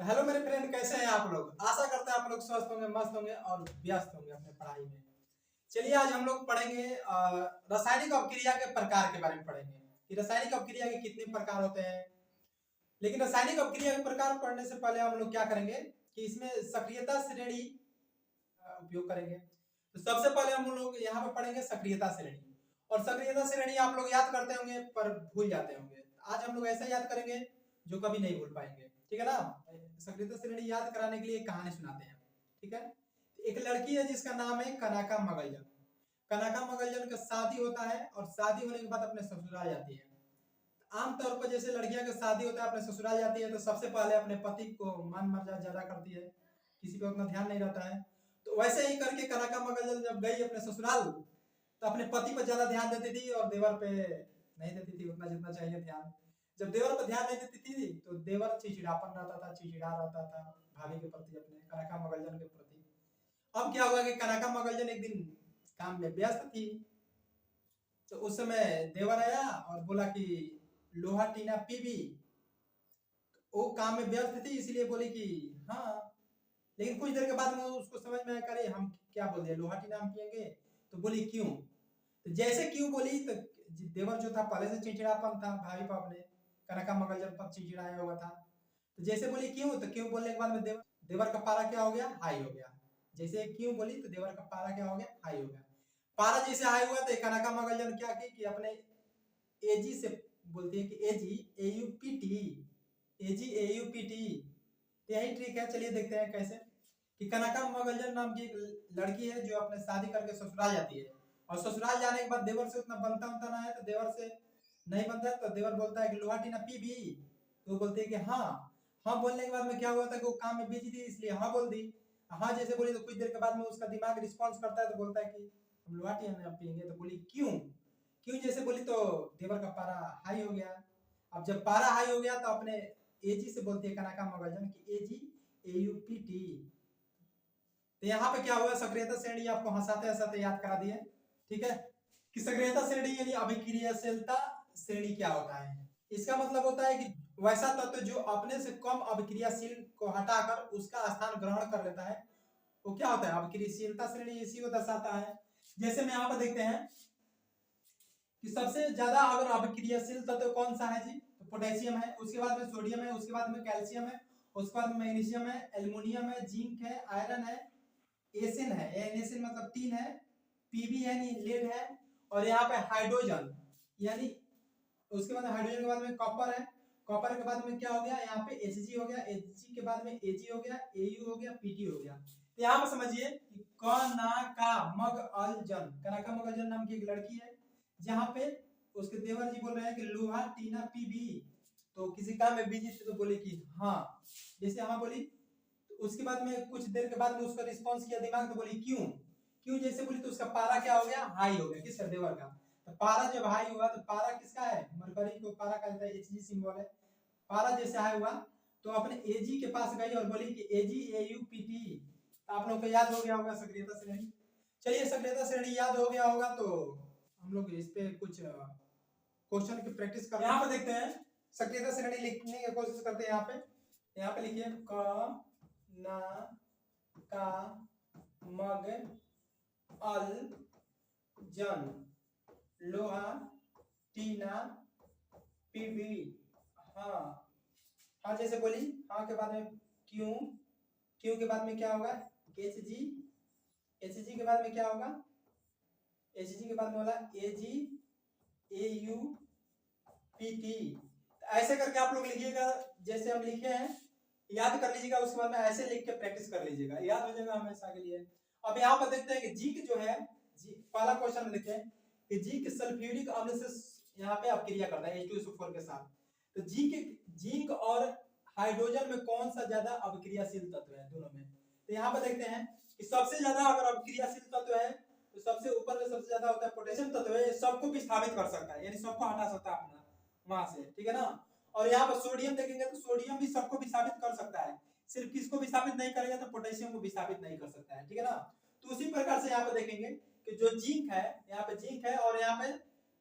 Hello मेरे friend, कैसे हैं आप लोग। आशा करते हैं आप लोग स्वस्थ होंगे, मस्त होंगे और व्यस्त होंगे अपने पढ़ाई में। चलिए आज हम लोग पढ़ेंगे रासायनिक अपक्रिया के प्रकार के बारे में पढ़ेंगे कि रासायनिक अपक्रिया के कितने प्रकार होते हैं। लेकिन रासायनिक अपक्रिया के प्रकार पढ़ने से पहले हम लोग क्या करेंगे कि इसमें सक्रियता श्रेणी उपयोग करेंगे। तो सबसे पहले हम लोग यहाँ पे पढ़ेंगे सक्रियता श्रेणी। और सक्रियता श्रेणी आप लोग याद करते होंगे पर भूल जाते होंगे। आज हम लोग ऐसा याद करेंगे जो कभी नहीं भूल पाएंगे, ठीक है ना। सक्रियता श्रेणी याद कराने के लिए एक कहानी सुनाते हैं, ठीक है। एक लड़की है जिसका नाम है कनाका मगलजन। कनाका मगलजन का शादी होता है और शादी होने के बाद अपने ससुराल जाती है। आमतौर पर जैसे लड़कियां का शादी होता है अपने ससुराल जाती है तो सबसे पहले अपने पति को मान मर्यादा ज्यादा करती है, किसी पे उतना ध्यान नहीं रहता है। तो वैसे ही करके कनाका मगलजन जब गई अपने ससुराल तो अपने पति पर ज्यादा ध्यान देती थी और देवर पे नहीं देती थी उतना जितना चाहिए ध्यान। जब देवर पर ध्यान नहीं देती थी तो देवर चिड़चिड़ापन रहता था, चिड़चिड़ा रहता था भाभी के प्रति, अपने कनाका मगलजन के प्रति। अब क्या हुआ कि कनाका मगलजन एक दिन काम में व्यस्त थी। तो उस समय देवर आया और बोला कि लोहा टीना पीबी। वो काम में व्यस्त थी इसलिए बोली कि हाँ। लेकिन कुछ देर के बाद में उसको समझ में आया करे हम क्या बोल दिया, लोहा टीना हम पियेंगे। तो बोली क्यों। तो जैसे क्यों बोली तो देवर जो था पहले से चिड़चिड़ापन था भाभी पर, अपने कनका मगलजन पर चिड़चिड़ाया हुआ था। तो जैसे बोली क्यों, तो क्यों बोलने के बाद में देवर का पारा क्या हो गया, हाई हो गया। जैसे क्यों बोली तो देवर का पारा क्या हो गया, हाई हो गया। पारा जैसे हाई हुआ तो कनका मगलजन क्या की कि अपने एजी से बोलती है कि एजी एयूपीटी, एजी एयूपीटी। यही ट्रिक है, चलिए देखते हैं कैसे। कि कनका मगलजन नाम की एक लड़की है जो अपने शादी करके ससुराल जाती है। और ससुराल जाने के बाद देवर से उतना बनता उनता ना है तो देवर से नहीं बनता है तो देवर बोलता है कि लोहा टीना पी भी। तो बोलते है कि हाँ। हाँ बोलने के बाद में क्या हुआ था कि वो काम में बिजी थी इसलिए हाँ बोल दी। हाँ जैसे बोली तो कुछ देर के बाद में उसका दिमाग रिस्पॉन्स करता है तो बोलता है कि हम लोहा टीना पियेंगे। तो बोली क्यों। क्यों जैसे बोली तो देवर का पारा हाई हो गया। अब जब पारा हाई हो गया तो अपने एजी से बोलती है कनका मगलजन की एजी एयूपीटी। तो यहाँ पे क्या हुआ, सक्रियता श्रेणी आपको हंसाते हंसाते याद करा दिए, ठीक है। कि सक्रियता श्रेणी यानी अभिक्रियाशीलता श्रेणी क्या होता है। इसका मतलब होता है कि वैसा तत्व जो अपने से कम अभिक्रियाशील को हटाकर उसका स्थान ग्रहण कर लेता है वो क्या होता है, अभिक्रियाशीलता श्रेणी इसी को दर्शाता है। जैसे में यहाँ पर देखते हैं कि सबसे ज्यादा अगर अभिक्रियाशील तत्व कौन सा है जी, तो पोटेशियम है, उसके बाद में सोडियम है, उसके बाद में कैल्शियम है, उसके बाद में मैग्नीशियम है, एल्युमिनियम है, जिंक है, आयरन है, एसिन है, एसिन मतलब तीन है, पीबी यानी लेड है, और यहाँ पे हाइड्रोजन यानी उसके बाद हाइड्रोजन के बाद में कॉपर है। कॉपर के बाद में क्या हो गया, यहाँ पे Hg हो गया, Hg के बाद में Ag हो गया, Au हो गया, Pd हो गया। तो यहाँ पे समझिए कि कनका मगलजन, कनका मगलजन नाम की एक लड़की है जहाँ पे उसके देवर जी बोल रहे हैं कि लोहा टीना पीबी। तो किसी काम में बिजी थे तो बोले कि हाँ। जैसे हाँ बोली तो उसके बाद में कुछ देर के बाद में उसका रिस्पांस किया दिमाग तो बोली क्यों। क्यों जैसे बोली तो उसका पारा क्या हो गया, हाई हो गया, किसका, देवर का। तो पारा जब हाई हुआ तो पारा किसका है, मरकरी को पारा कहा जाता है, Hg सिंबल है। पारा जैसे हाई हुआ तो अपने Ag के पास गई और बोली कि AgAuPT। आप लोग को याद हो गया होगा सक्रियता श्रेणी। चलिए सक्रियता श्रेणी याद हो गया होगा तो हम लोग इस पे कुछ क्वेश्चन की प्रैक्टिस कर, यहाँ पे देखते हैं सक्रियता श्रेणी लिखने की कोशिश करते हैं। यहाँ पे लिखिए क ना का मग अल जन लोहा टीना पीबी। हाँ हाँ जैसे बोली हाँ के बाद में क्यों, क्यों के बाद में क्या होगा, Hg, Hg के बाद में क्या होगा, Hg के बाद में बोला AgAuPT। ऐसे करके आप लोग लिखिएगा जैसे हम लिखे हैं, याद कर लीजिएगा, उसके बाद में ऐसे लिख के प्रैक्टिस कर लीजिएगा, याद हो जाएगा हमेशा के लिए। अब यहाँ पर देखते हैं कि जिंक जो है, पहला क्वेश्चन में लिखे कि जिंक सल्फ्यूरिक अम्ल से यहाँ पे अपक्रिया करता है H2SO4 के साथ। तो जिंक और हाइड्रोजन में कौन सा ज्यादा अभिक्रियाशील तत्व है दोनों में। तो यहाँ पर देखते हैं कि सबसे ज्यादा अगर अभिक्रियाशील तत्व है तो सबसे ऊपर में सबसे ज्यादा होता है पोटेशियम तत्व है, सबको विस्थापित कर सकता है यानी सबको हटा सकता है अपना वहां से, ठीक है ना। और यहाँ पर सोडियम देखेंगे तो सोडियम भी सबको विस्थापित कर सकता है, सिर्फ किसको विस्थापित नहीं करेगा तो पोटेशियम को विस्थापित नहीं कर सकता है, ठीक है ना। तो उसी प्रकार से यहाँ पे देखेंगे कि जो जिंक है, यहाँ पे जिंक है और यहाँ पे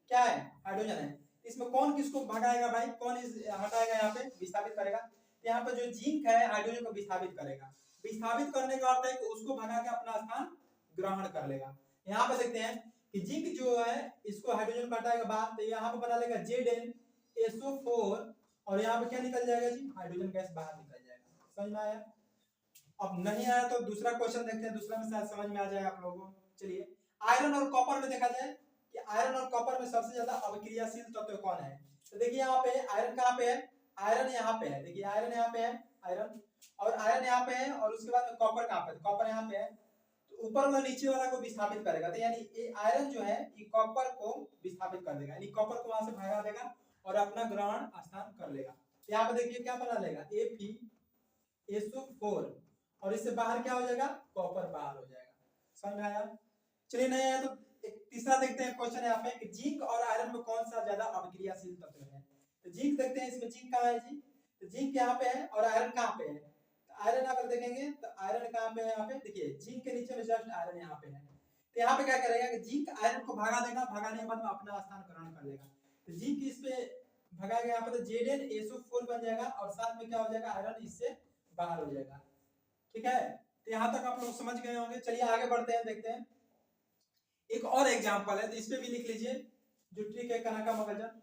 क्या है, हाइड्रोजन है। इसमें कौन किसको भगाएगा भाई, कौन हटाएगा यहाँ पे विस्थापित करेगा। तो यहाँ पे जो जिंक है हाइड्रोजन को विस्थापित करेगा। विस्थापित करने का अर्थ है कि उसको भगा के अपना स्थान ग्रहण कर लेगा। यहाँ पे देखते हैं कि जिंक जो है इसको हाइड्रोजन को हटाएगा बाहर, तो यहाँ पे बना लेगा ZnSO4 और यहाँ पे क्या निकल जाएगा जी, हाइड्रोजन गैस बाहर निकल जाएगा। समझ में आया? अब नहीं आया तो दूसरा क्वेश्चन देखते हैं, दूसरा में शायद समझ में आ जाए आप लोगों को। चलिए, आयरन और कॉपर में देखा जाए कि आयरन और कॉपर में सबसे ज्यादा अभिक्रियाशील तत्व कौन है। तो देखिए यहाँ पे आयरन कहाँ पे है, आयरन यहाँ पे है, देखिए आयरन यहाँ पे है, आयरन और आयरन यहाँ पे है, और उसके बाद में कॉपर कहाँ पे है, कॉपर यहाँ पे है। तो ऊपर वाला नीचे वाला को विस्थापित करेगा, तो यानी ये आयरन जो है ये कॉपर को विस्थापित कर देगा, यानी कॉपर को वहां से भगा देगा और अपना ग्रहण स्थान कर लेगा। तो यहाँ पे देखिए क्या बना लेगा, FeSO4 और इससे बाहर क्या हो जाएगा, कॉपर बाहर हो जाएगा। समझ में आया? चलिए, नहीं आया तो एक तीसरा देखते हैं क्वेश्चन यहाँ पे कि जिंक और आयरन में कौन सा ज्यादा अभिक्रियाशील तत्व है। तो जिंक देखते हैं, इसमें जिंक कहाँ है जी, तो जिंक यहाँ पे है और आयरन कहाँ पे है। तो आयरन अगर देखेंगे तो आयरन कहाँ पे है, यहाँ पे देखिए जिंक के नीचे में जस्ट आयरन यहाँ पे है। तो यहाँ पे क्या करेगा कि जिंक आयरन को भगा देगा, भगाने के बाद में अपना स्थान ग्रहण कर लेगा। तो जिंक इस पे भगाएगा यहाँ पे तो ZnSO4 बन जाएगा और साथ में क्या हो जाएगा, आयरन इससे बाहर हो जाएगा। ठीक है, तो यहाँ तक आप लोग समझ गए होंगे। चलिए आगे बढ़ते हैं, देखते हैं एक और एग्जांपल है, तो इस पे भी लिख लीजिए जो ट्रिक है। कनका मगजन,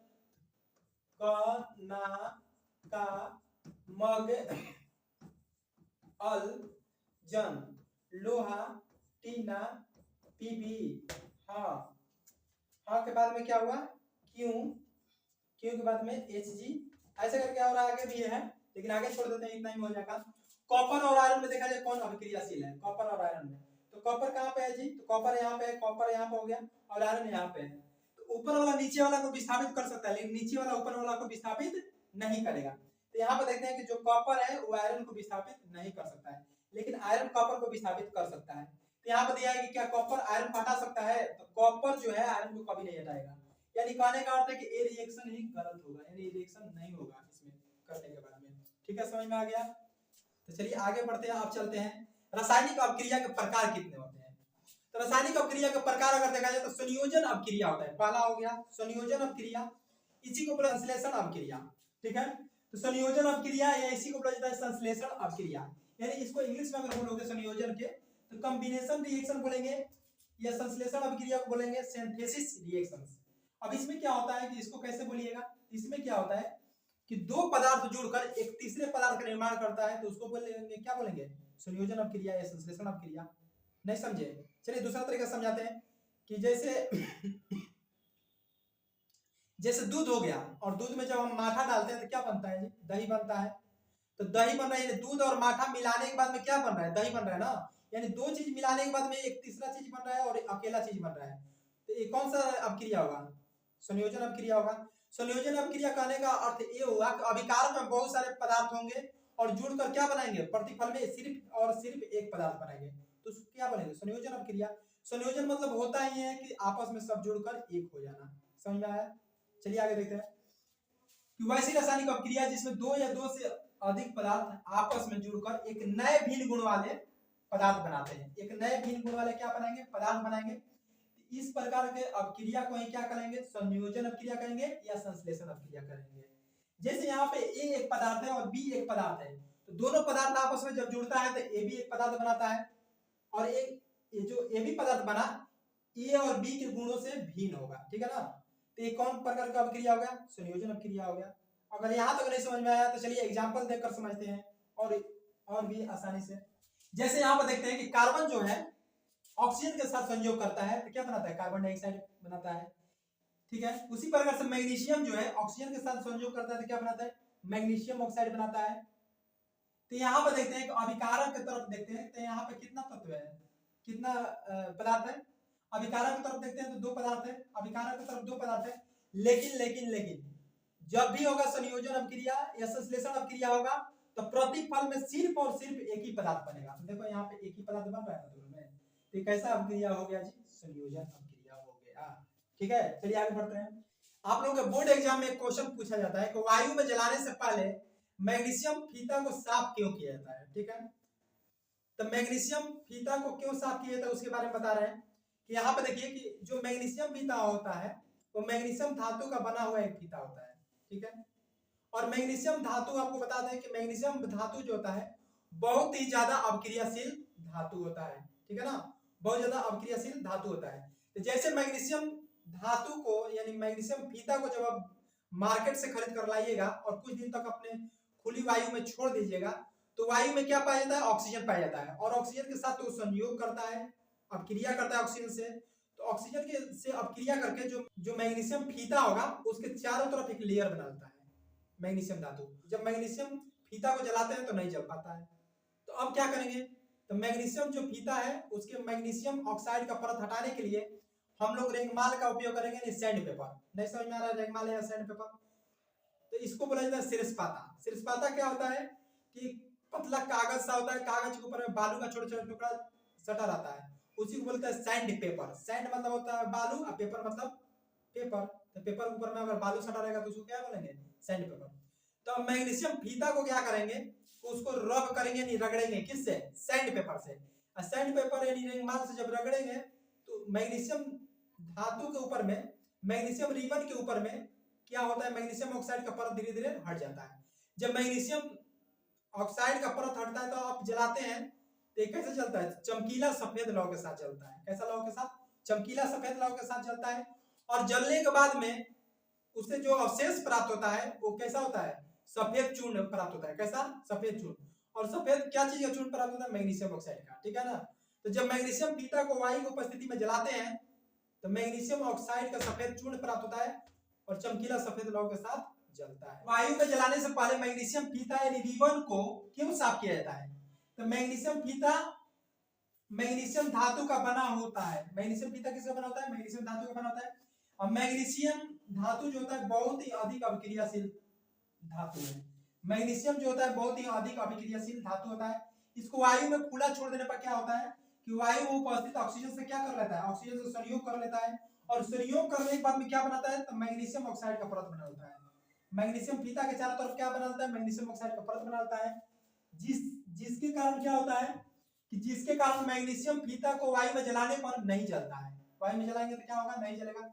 कना का मग अल जन लोहा टीना पीबी। हाँ, हाँ के बाद में क्या हुआ, क्यों, क्यों के बाद में Hg, ऐसे करके और आगे भी है लेकिन आगे छोड़ देते हैं, इतना ही हो जाएगा। कॉपर और आयरन में देखा जाए कौन अभिक्रियाशील है, कॉपर और आयरन में। तो कॉपर कहाँ पे है जी, तो कॉपर यहाँ पे है, कॉपर यहाँ पे हो गया और आयरन यहाँ पे है। तो ऊपर वाला नीचे वाला को विस्थापित कर सकता है लेकिन नीचे वाला ऊपर वाला को विस्थापित नहीं करेगा। तो यहाँ पे देखते हैं कि जो कॉपर है वो आयरन को विस्थापित नहीं कर सकता है लेकिन आयरन कॉपर को विस्थापित कर सकता है। तो यहाँ पे दिया है कि क्या कॉपर आयरन को हटा सकता है, तो कॉपर जो है आयरन को कभी नहीं हटाएगा। यानी कहने का अर्थ है कि ये रिएक्शन ही गलत होगा, यानी रिएक्शन नहीं होगा इसमें करने के बाद में। ठीक है, समझ में आ गया? तो चलिए आगे बढ़ते हैं, आप चलते हैं रासायनिक अपक्रिया के प्रकार कितने होते हैं। तो रासायनिक अपक्रिया के प्रकार अगर देखा जाए तो संयोजन अपक्रिया होता है, पहला हो गया संयोजन अपक्रिया, इसी को बोला संश्लेषण अपक्रिया। ठीक है, तो संयोजन अपक्रिया या इसी को बोला जाता है संश्लेषण अपक्रिया। यानी इसको इंग्लिश में अगर बोलोगे संयोजन के तो कॉम्बिनेशन रिएक्शन बोलेंगे या संश्लेषण अपक्रिया को बोलेंगे सिंथेसिस रिएक्शंस। अब इसमें क्या होता है कि इसको कैसे बोलिएगा, इसमें क्या होता है कि दो पदार्थ जुड़कर एक तीसरे पदार्थ का निर्माण करता है तो उसको बोलेंगे, क्या बोलेंगे, संयोजन अपक्रिया या संश्लेषण अपक्रिया। नहीं समझे? चलिए दूसरा तरीका समझाते हैं कि जैसे दूध हो गया और दूध में जब हम माठा डालते हैं तो क्या बनता है जी, दही बनता है। तो दही बन रहा है, दूध और माठा मिलाने के बाद में क्या बन रहा है, दही बन रहा है ना। यानी दो चीज मिलाने के बाद में एक तीसरा चीज बन रहा है और अकेला चीज बन रहा है। तो ये कौन सा अपक्रिया होगा, संयोजन अपक्रिया होगा। संयोजन अपक्रिया कहने का अर्थ ये हुआ कि अभिकार में बहुत सारे पदार्थ होंगे और जुड़कर क्या बनाएंगे, प्रतिफल में सिर्फ और सिर्फ एक पदार्थ बनाएंगे, तो क्या बनेंगे, संयोजन अपक्रिया। संयोजन मतलब होता ही है कि आपस में सब जुड़कर एक हो जाना। समझ में आया? चलिए आगे देखते हैं कि वैसी रासायनिक अपक्रिया जिसमें दो या दो से अधिक पदार्थ आपस में जुड़कर एक नए भिन्न गुण वाले पदार्थ बनाते हैं। एक नए भिन्न गुण वाले क्या बनाएंगे, पदार्थ बनाएंगे। इस प्रकार के अपक्रिया को क्या करेंगे, संयोजन अपक्रिया करेंगे या संश्लेषण अपक्रिया करेंगे। जैसे यहाँ पे A एक पदार्थ है और B एक पदार्थ है, तो दोनों पदार्थ आपस में जब जुड़ता है तो A भी एक पदार्थ बनाता है और ये जो A भी पदार्थ बना A और B के गुणों से भिन्न होगा। ठीक है ना, तो ये कौन प्रकार का अपक्रिया हो गया, संयोजन अपक्रिया हो गया। अगर यहाँ तक नहीं समझ में आया तो चलिए एग्जाम्पल देखकर समझते हैं और भी आसानी से। जैसे यहाँ पर देखते हैं कि कार्बन जो है ऑक्सीजन के साथ संयोग करता है तो क्या बनाता है, कार्बन डाइऑक्साइड बनाता है। ठीक है, उसी प्रकार से मैग्नीशियम जो है ऑक्सीजन के साथ संयोग करता है तो क्या बनाता है, मैग्नीशियम ऑक्साइड बनाता है। तो यहाँ पर देखते हैं कि अभिकारक की तरफ देखते हैं तो यहाँ पे कितना तत्व है, कितना पदार्थ है। अभिकारक की तरफ देखते हैं तो दो पदार्थ है, अभिकारक की तरफ दो पदार्थ है। लेकिन जब भी होगा संयोजन अपक्रिया या संश्लेषण अपक्रिया होगा तो प्रतिफल में सिर्फ और सिर्फ एक ही पदार्थ बनेगा। तो देखो यहाँ पे एक ही पदार्थ बन रहा है दोनों में, तो कैसा अपक्रिया हो गया जी, संयोजन अपक्रिया हो गया। ठीक है, चलिए आगे बढ़ते हैं। आप लोगों के बोर्ड एग्जाम में एक क्वेश्चन पूछा जाता है कि वायु में जलाने से पहले मैग्नीशियम फीता को साफ क्यों किया जाता है। ठीक है, तो मैग्नीशियम फीता को क्यों साफ किया जाता है उसके बारे में बता रहे हैं कि यहाँ पे देखिए कि जो मैग्नीशियम फीता होता है वो मैग्नीशियम धातु का बना हुआ एक फीता होता है। ठीक है, और मैग्नीशियम धातु आपको बता दें कि मैग्नीशियम धातु जो होता है बहुत ही ज्यादा अपक्रियाशील धातु होता है, ठीक है ना, बहुत ज्यादा अपक्रियाशील धातु होता है। तो जैसे मैग्नीशियम धातु को यानी मैग्नीशियम फीता को जब आप मार्केट से खरीद कर लाइएगा और कुछ दिन तक अपने खुली वायु में छोड़ दीजिएगा तो वायु में क्या पाया जाता है, ऑक्सीजन पाया जाता है, और ऑक्सीजन के साथ तो संयोग करता है, अपक्रिया करता है ऑक्सीजन से। तो ऑक्सीजन के से अपक्रिया करके जो जो मैग्नीशियम फीता होगा उसके चारों तरफ एक लेयर बनाता है मैग्नीशियम धातु। जब मैग्नीशियम फीता को जलाते हैं तो नहीं जल पाता है। तो अब क्या करेंगे, तो मैग्नीशियम जो फीता है उसके मैग्नीशियम ऑक्साइड का परत हटाने के लिए हम लोग रेगमाल का उपयोग करेंगे, नहीं सैंड पेपर। नहीं समझ में आ रहा है रेगमाल या सैंड पेपर? तो इसको बोला जाता है सिरस्पाता। सिरस्पाता क्या होता है कि पतला कागज सा होता है, कागज के ऊपर में बालू का छोटा छोटा टुकड़ा सटा रहता है, उसी को बोलते हैं सैंड पेपर। सैंड मतलब होता है बालू और पेपर मतलब पेपर। तो पेपर के ऊपर में अगर बालू सटा रहेगा तो उसको क्या बोलेंगे, सैंड पेपर। तो अब मैग्नीशियम फीता को क्या करेंगे, उसको रब करेंगे, नहीं रगड़ेंगे, किससे, सैंड पेपर से। और सैंड पेपर यानी रेगमाल से जब रगड़ेंगे तो मैग्नीशियम धातु के ऊपर में, मैग्नीशियम रिबन के ऊपर में क्या होता है, मैग्नीशियम ऑक्साइड का परत धीरे धीरे हट जाता है। जब मैग्नीशियम ऑक्साइड का परत हटता है तो आप जलाते हैं तो कैसे चलता है, चमकीला सफेद लौ के साथ जलता है। कैसा लौ के साथ, चमकीला सफेद लौ के साथ जलता है। और जलने के बाद में उससे जो अवशेष प्राप्त होता है वो कैसा होता है, सफेद चूर्ण प्राप्त होता है। कैसा, सफेद चूर्ण। और सफेद क्या चीज का चूर्ण प्राप्त होता है, मैग्नीशियम ऑक्साइड का, ठीक है ना। तो जब मैग्नीशियम फीता को वायु की उपस्थिति में जलाते हैं तो मैग्नीशियम ऑक्साइड का सफेद चूर्ण प्राप्त होता है और चमकीला सफेद लौ के साथ जलता है। वायु में जलाने से पहले मैग्नीशियम फीता यानी रिबन को क्यों साफ किया जाता है, तो मैग्नीशियम फीता मैग्नीशियम धातु का बना होता है। मैग्नीशियम फीता किसका बना होता है, मैग्नीशियम धातु का बना होता है। और मैग्नीशियम धातु जो होता है बहुत ही अधिक अभिक्रियाशील धातु है। मैग्नीशियम जो होता है बहुत ही अधिक अभिक्रियाशील धातु होता है। इसको वायु में खुला छोड़ देने पर क्या होता है कि वायु में उपस्थित ऑक्सीजन से क्या कर लेता है, ऑक्सीजन से संयोग कर लेता है, और संयोग करने के बाद में क्या बनाता है, तो मैग्नीशियम ऑक्साइड का परत बना होता है। मैग्नीशियम फीता के चारों तरफ क्या बनाता है, मैग्नीशियम ऑक्साइड का परत बनाता है, जिसके कारण क्या होता है कि जिसके कारण मैग्नीशियम फीता को वायु में जलाने पर नहीं जलता है। वायु में जलाएंगे तो क्या होगा, नहीं जलेगा।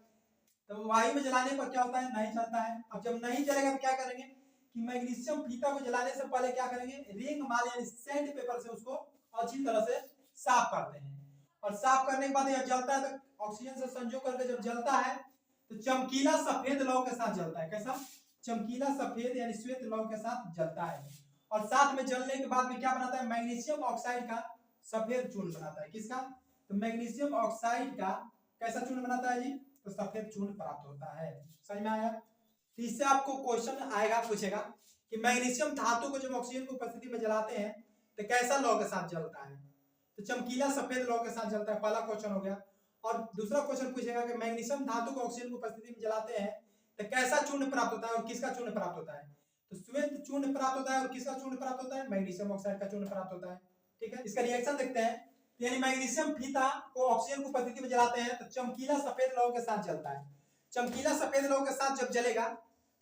तो वायु में जलाने पर क्या होता है, नहीं जलता है। अब जब नहीं जलेगा तो क्या करेंगे कि मैग्नीशियम फीता को जलाने से पहले क्या करेंगे, रेगमाल यानी सैंड पेपर से उसको अच्छी तरह से साफ करते हैं। और साफ करने के बाद यह जलता है तो ऑक्सीजन से संयोग करके जब जलता है तो चमकीला सफेद लौ के साथ जलता है। कैसा, चमकीला सफेद यानी श्वेत लौ के साथ जलता है। और साथ में जलने के बाद में क्या बनाता है, मैग्नीशियम ऑक्साइड का सफेद चूर्ण बनाता है। किसका, तो मैग्नीशियम ऑक्साइड का कैसा चूर्ण बनाता है जी, तो सफेद चूर्ण प्राप्त होता है। समझ में आया। तो इससे आपको क्वेश्चन आएगा, पूछेगा कि मैग्नीशियम धातु को जब ऑक्सीजन की उपस्थिति में जलाते हैं तो कैसा लौ के साथ जलता है, तो चमकीला सफेद लौ के साथ जलता है। पहला क्वेश्चन हो गया। और दूसरा क्वेश्चन पूछेगा कि मैग्नीशियम धातु को ऑक्सीजन की उपस्थिति में जलाते हैं तो कैसा चूर्ण प्राप्त होता है और किसका चूर्ण प्राप्त होता है, तो श्वेत चूर्ण प्राप्त होता है। और किसका चूर्ण प्राप्त होता है, मैग्नीशियम ऑक्साइड का चूर्ण प्राप्त होता है। ठीक है, इसका रिएक्शन देखते हैं। यानी मैग्नीशियम फीता को ऑक्सीजन की उपस्थिति में जलाते हैं तो चमकीला सफेद लौ के साथ जलता है। चमकीला सफेद लौ के साथ जब जलेगा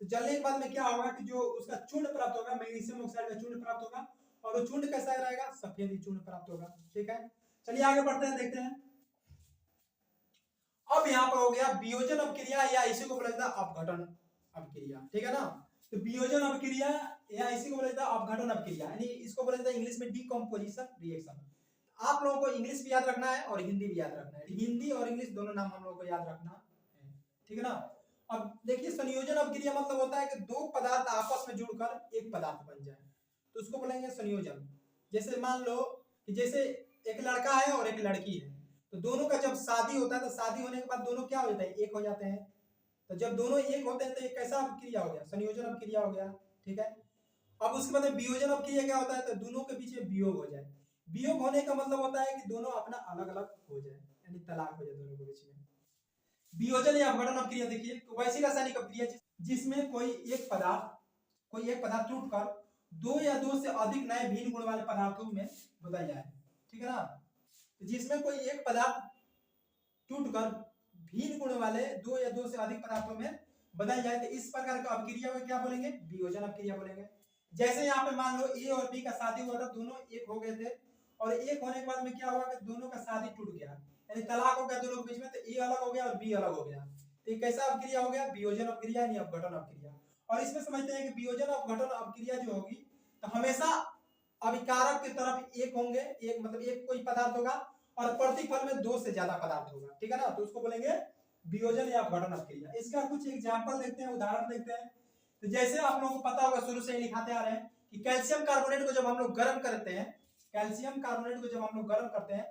तो जलने के बाद में क्या होगा कि जो उसका चूर्ण प्राप्त होगा, मैग्नीशियम ऑक्साइड का चूर्ण प्राप्त होगा, और वो चूर्ण कैसा रहेगा, सफेद ही चूर्ण प्राप्त होगा। ठीक है, चलिए आगे बढ़ते हैं, देखते हैं। अब यहाँ पर हो गया वियोजन अपक्रिया या इसी को बोला जाता है अपघटन अपक्रिया। ठीक है ना, तो वियोजन अपक्रिया या इसी को बोला जाता है अपघटन अपक्रिया, यानी इसको बोला जाता है इंग्लिश में डीकंपोजिशन रिएक्शन। आप लोगों को इंग्लिश भी याद रखना है और हिंदी भी याद रखना है। हिंदी और इंग्लिश दोनों नाम हम लोगों को याद रखना है। ठीक है ना। अब देखिए संयोजन अपक्रिया मतलब होता है कि दो पदार्थ आपस में जुड़कर एक पदार्थ बन जाए, तो उसको बोलेंगे संयोजन। जैसे मान लो कि जैसे एक लड़का है और एक लड़की है, तो दोनों का जब शादी होता है तो शादी होने के बाद दोनों क्या हो जाते हैं, एक हो जाते हैं। तो जब दोनों एक होते हैं तो एक कैसा अपक्रिया हो गया, संयोजन अपक्रिया हो गया। ठीक है, अब उसके बाद वियोजन अपक्रिया क्या होता है, तो दोनों के बीच में वियोग हो जाए। वियोग होने का मतलब होता है कि दोनों अपना अलग अलग हो जाए, यानी तलाक हो जाए दोनों के बीच में। वियोजन या अपघटन अपक्रिया देखिए तो वैसी रासायनिक अपक्रिया जिसमें कोई एक पदार्थ टूटकर दो या दो से अधिक नए भिन्न गुण वाले पदार्थों में बदल जाए। ठीक है ना, जिसमें कोई एक पदार्थ टूटकर भिन्न गुण वाले दो या दो से अधिक पदार्थों में बदल जाए तो इस प्रकार का अपक्रिया को क्या बोलेंगे, वियोजन अपक्रिया बोलेंगे। जैसे यहाँ पे मान लो ए और बी का शादी हुआ था, दोनों एक हो गए थे, और एक होने के बाद में क्या हुआ कि दोनों का शादी टूट गया, यानी तलाक हो गया दोनों के बीच में, तो ए अलग हो गया और बी अलग हो गया। तो ये कैसा अपक्रिया हो गया, वियोजन अपक्रिया यानी अपघटन अपक्रिया। और इसमें समझते हैं कि वियोजन अपघटन अपक्रिया जो होगी तो हमेशा अभिकारक की तरफ एक होंगे, एक मतलब एक कोई पदार्थ होगा और प्रतिफल में दो से ज्यादा पदार्थ होगा, ठीक है ना। तो उसको बोलेंगे वियोजन या अपघटन अपक्रिया। इसका कुछ एग्जांपल देखते हैं, उदाहरण देखते हैं। तो जैसे आप लोगों को पता होगा, शुरू से ही लिखाते आ रहे हैं कि कैल्शियम कार्बोनेट को जब हम लोग गर्म करते हैं, कैल्शियम कार्बोनेट को जब हम लोग गर्म करते हैं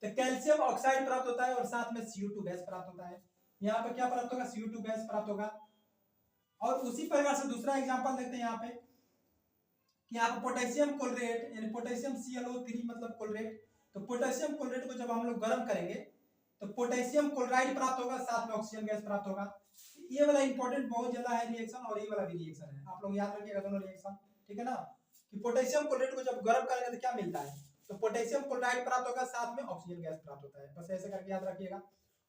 तो कैल्शियम ऑक्साइड प्राप्त होता है और साथ में CO2 गैस प्राप्त होता है। यहाँ पे क्या प्राप्त होगा, CO2 गैस प्राप्त होगा। और उसी प्रकार से दूसरा एग्जांपल देखते हैं यहाँ पे कि यहाँ पे पोटेशियम क्लोरेट यानी पोटेशियम ClO3 मतलब क्लोरेट, तो पोटेशियम क्लोरेट को जब हम लोग गर्म करेंगे तो पोटेशियम क्लोराइड प्राप्त होगा, साथ में ऑक्सीजन गैस प्राप्त होगा। ये वाला इंपॉर्टेंट बहुत ज्यादा है रिएक्शन, और ये वाला भी रिएक्शन है, आप लोग याद रखिएगा दोनों रिएक्शन, ठीक है ना। कि पोटेशियम क्लोरेट को जब गर्म करेंगे तो क्या मिलता है, तो पोटेशियम क्लोराइड प्राप्त होगा, साथ में ऑक्सीजन गैस प्राप्त होता है। बस ऐसे करके याद रखिएगा।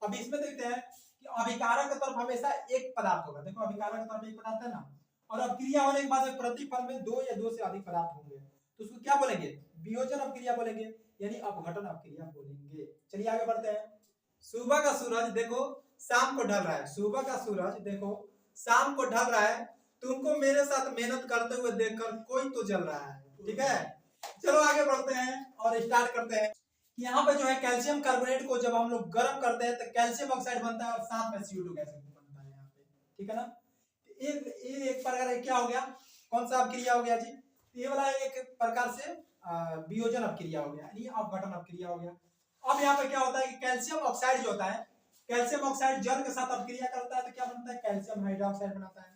अब इसमें देखते हैं कि अभिकारक की तरफ हमेशा एक पदार्थ होगा, देखो अभिकारक की तरफ एक पदार्थ है ना, और अपक्रिया होने के बाद प्रतिफल में दो या दो से अधिक पदार्थ होंगे, तो उसको क्या बोलेंगे, वियोजन अपक्रिया बोलेंगे, यानी अपघटन अपक्रिया बोलेंगे। चलिए आगे बढ़ते हैं। सुबह का सूरज देखो शाम को ढल रहा है, सुबह का सूरज देखो शाम को ढल रहा है, तुमको मेरे साथ मेहनत करते हुए देखकर कोई तो जल रहा है, ठीक है। चलो आगे बढ़ते हैं और स्टार्ट करते हैं। यहाँ पे जो है कैल्शियम कार्बोनेट को जब हम लोग गर्म करते हैं तो कैल्शियम ऑक्साइड बनता है और साथ में CO2 गैस बनता है यहाँ पे, ठीक है ना। ये एक प्रकार क्या हो गया, कौन सा अपक्रिया हो गया जी, ये वाला एक प्रकार से वियोजन अपक्रिया हो गया, यानी अपघटन अपक्रिया हो गया। अब यहाँ पे क्या होता है कि कैल्शियम ऑक्साइड जो होता है, कैल्शियम ऑक्साइड जल के साथ अपक्रिया करता है तो क्या बनता है, कैल्शियम हाइड्रोक्साइड बनाता है।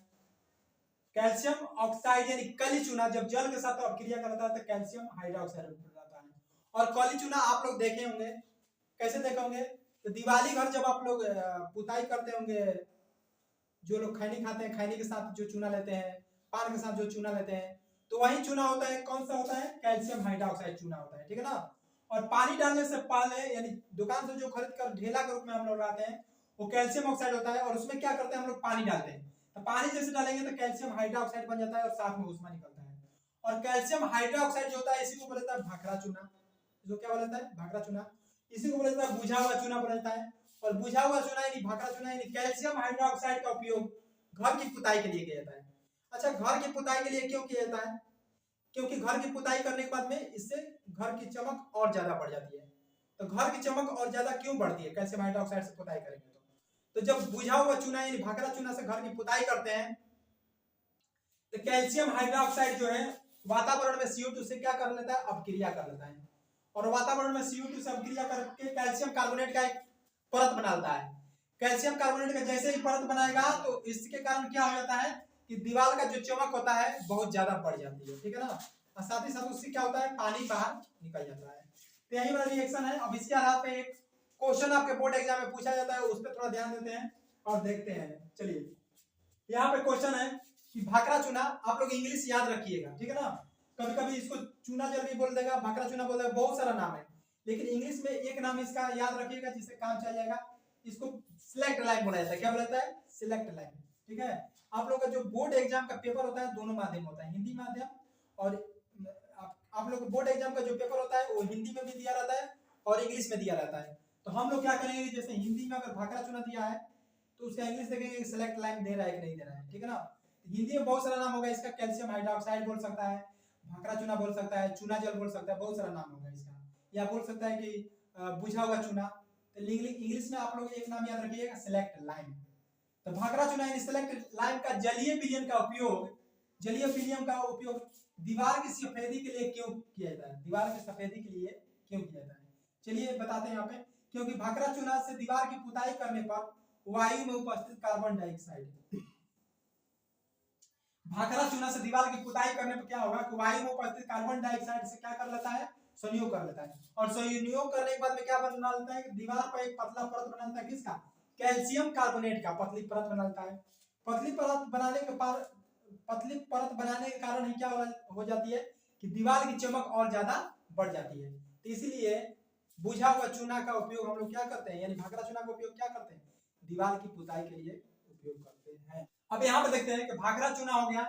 कैल्शियम ऑक्साइड यानी कली चूना जब जल के साथ अपक्रिया करता है तो कैल्शियम हाइड्रोक्साइड बनाता है। और कली चूना आप लोग देखे होंगे, कैसे देखे होंगे, तो दिवाली घर जब आप लोग पुताई करते होंगे, जो लोग खैनी खाते हैं, खैनी के साथ जो चूना लेते हैं, पान के साथ जो चूना लेते हैं, तो वही चूना होता है, कौन सा होता है, कैल्शियम हाइड्रोक्साइड चूना होता है, ठीक है ना। और पानी डालने से पहले यानी दुकान से जो खरीद कर ढेला के रूप में हम लोग लाते हैं वो कैल्शियम ऑक्साइड होता है, और उसमें क्या करते हैं हम लोग, पानी डालते हैं, तो पानी जैसे डालेंगे तो कैल्शियम हाइड्रोक्साइड बन जाता है और साथ में उष्मा निकलता है। और कैल्शियम हाइड्रोक्साइड जो होता है इसी को बोला जाता है भाखड़ा चूना, जो क्या बोला जाता है, भाखड़ा चूना, इसी को बोला जाता है बुझा हुआ चूना बोला जाता है। और बुझा हुआ चूना यानी भाखड़ा चूना यानी कैल्शियम हाइड्रोक्साइड का उपयोग घर की पुताई के लिए किया जाता है। अच्छा, घर की पुताई के लिए क्यों किया जाता है, क्योंकि घर की पुताई करने के बाद में इससे घर की चमक और ज्यादा बढ़ जाती है। तो घर की चमक और ज्यादा क्यों बढ़ती है, कैल्शियम हाइड्रोक्साइड से पुताई करेंगे तो जब बुझा हुआ चूना यानी भाखड़ा चूना से घर की पुताई करते हैं तो कैल्शियम हाइड्रोक्साइड जो है वातावरण में CO2 से क्या कर लेता है, अपक्रिया कर लेता है, और वातावरण में CO2 से अपक्रिया करके कैल्शियम कार्बोनेट का एक परत बनाता है। कैल्शियम कार्बोनेट का जैसे ही परत बनाएगा तो इसके कारण क्या हो जाता है कि दीवार का जो चमक होता है बहुत ज्यादा बढ़ जाती है, ठीक है ना। और साथ ही साथ उससे क्या होता है, पानी बाहर निकल जाता है। तो यही वाला रिएक्शन है। अब इसके आधार पे एक क्वेश्चन आपके बोर्ड एग्जाम में पूछा जाता है, उस पर थोड़ा ध्यान देते हैं और देखते हैं। चलिए यहाँ पे क्वेश्चन है कि भाखड़ा चूना, आप लोग इंग्लिश याद रखिएगा, ठीक है ना। कभी कभी इसको चूना जल भी बोल देगा, भाखड़ा चूना बोल देगा, बहुत सारा नाम है, लेकिन इंग्लिश में एक नाम इसका याद रखिएगा जिससे काम चल जाएगा। इसको सिलेक्ट लाइन बोला जाता है, क्या बोला जाता है, सिलेक्ट लाइन, ठीक है। आप लोग का जो बोर्ड एग्जाम का पेपर होता है दोनों माध्यम होता है, हिंदी माध्यम और आप लोग बोर्ड एग्जाम का जो पेपर होता है वो हिंदी में भी दिया रहता है और इंग्लिश में दिया रहता है। तो हम लोग क्या करेंगे, जैसे हिंदी में अगर भाखड़ा चूना दिया है तो उसका इंग्लिश देखेंगे सिलेक्ट लाइन दे रहा है कि नहीं दे रहा है, ठीक है ना। हिंदी में बहुत सारा नाम होगा इसका, कैल्शियम हाइड्रोक्साइड बोल सकता है, भाखड़ा चूना बोल सकता है, चूना जल बोल सकता है, बहुत सारा नाम होगा इसका, या बोल सकता है कि बुझा हुआ चूना। तो इंग्लिश में आप लोग एक नाम याद रखिएगा, सिलेक्ट लाइन। तो भाखड़ा चूना यानी सिलेक्ट लाइन का जलीय विलयन का उपयोग, जलीय विलयन का उपयोग दीवार की सफेदी के लिए क्यों किया जाता है, दीवार की सफेदी के लिए क्यों किया जाता है, चलिए बताते हैं यहाँ पे। क्योंकि भाखड़ा चूना से दीवार की पुताई करने पर वायु में उपस्थित कार्बन डाइऑक्साइड, भाखड़ा चूना से दीवार की पुताई करने पर क्या होगा कि वायु में उपस्थित कार्बन डाइऑक्साइड से क्या कर लेता है, संयोग कर लेता है, और संयोग करने के बाद में क्या बना लेता है, दीवार पर एक पतला परत बना लेता है, किसका, कैल्शियम कार्बोनेट का पतली परत बना लेता है। पतली परत बनाने के बाद, पतली परत बनाने के कारण क्या हो जाती है कि दीवार की चमक और ज्यादा बढ़ जाती है। तो इसीलिए बुझा हुआ चूना का उपयोग हम लोग क्या करते हैं, यानी भाखड़ा चूना का उपयोग क्या करते हैं, दीवार की पुताई के लिए उपयोग करते हैं। अब यहाँ पे देखते हैं कि भाखड़ा चूना हो गया,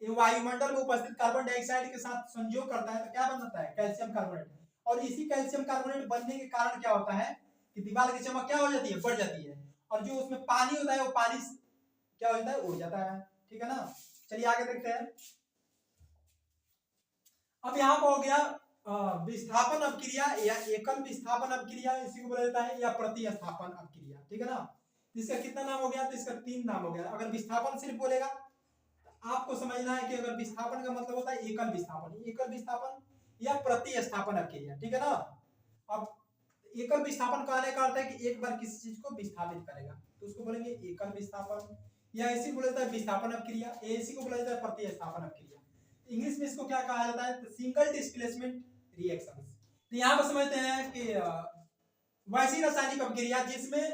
ये वायुमंडल में उपस्थित कार्बन डाइऑक्साइड के साथ संयोग करता है तो क्या बनता है, कैल्शियम कार्बोनेट। और इसी कैल्शियम कार्बोनेट बनने के कारण क्या होता है कि दीवार की चमक क्या हो जाती है, बढ़ जाती है, और जो उसमें पानी होता है वो पानी क्या हो जाता है, उड़ जाता है, ठीक है ना। चलिए आगे देखते हैं। अब यहाँ पर हो गया विस्थापन अपक्रिया या एकल विस्थापन अपक्रिया, इसी को बोला जाता है, या प्रतिस्थापन अपक्रिया, ठीक है ना। इसका कितना नाम हो गया, तो इसका 3 नाम हो गया। अगर विस्थापन सिर्फ बोलेगा तो आपको समझना है कि अगर विस्थापन का मतलब होता है एकल विस्थापन या प्रतिस्थापन अपक्रिया, ठीक है ना। अब एकल विस्थापन कहने का अर्थ है कि एक बार किसी चीज को विस्थापित करेगा, तो उसको बोलेंगे एकल विस्थापन, या इसी को बोला जाता है विस्थापन अपक्रिया, इसी को बोला जाता है प्रतिस्थापन अपक्रिया। इंग्लिश में इसको क्या कहा जाता है, सिंगल डिस्प्लेसमेंट रिएक्शन। तो यहाँ पर समझते हैं कि वैसी रासायनिक अपक्रिया जिसमें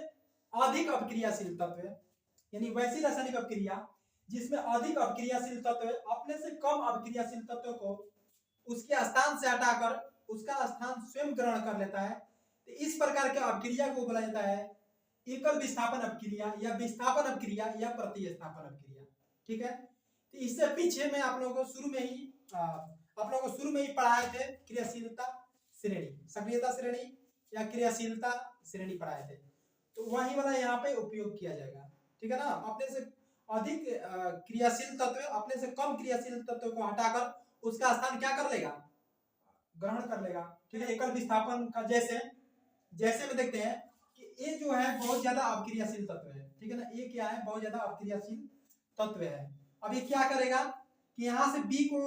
अधिक अपक्रियाशील तत्व है, यानी वैसी रासायनिक अपक्रिया जिसमें अधिक अपक्रियाशील तत्व है अपने से कम अपक्रियाशील तत्व को उसके स्थान से हटाकर उसका स्थान स्वयं ग्रहण कर लेता है। तो इस प्रकार के अपक्रिया को बोला जाता है एकल विस्थापन अपक्रिया या विस्थापन अपक्रिया या प्रतिस्थापन अपक्रिया, ठीक है। तो इससे पीछे में आप लोगों को शुरू में ही पढ़ाए थे क्रियाशीलता श्रेणी, सक्रियता श्रेणी या क्रियाशीलता श्रेणी पढ़ाए थे, तो वही वाला यहाँ पे उपयोग किया जाएगा, ठीक है ना। अपने से अधिक क्रियाशील तत्व अपने से कम क्रियाशील तत्व को हटाकर उसका स्थान क्या कर लेगा, ग्रहण कर लेगा, ठीक है। एकल विस्थापन का जैसे में देखते हैं कि ए जो है बहुत ज्यादा अपक्रियाशील तत्व है, ठीक है ना। ए क्या है, बहुत ज्यादा अपक्रियाशील तत्व है। अब ये क्या करेगा कि यहाँ से बी को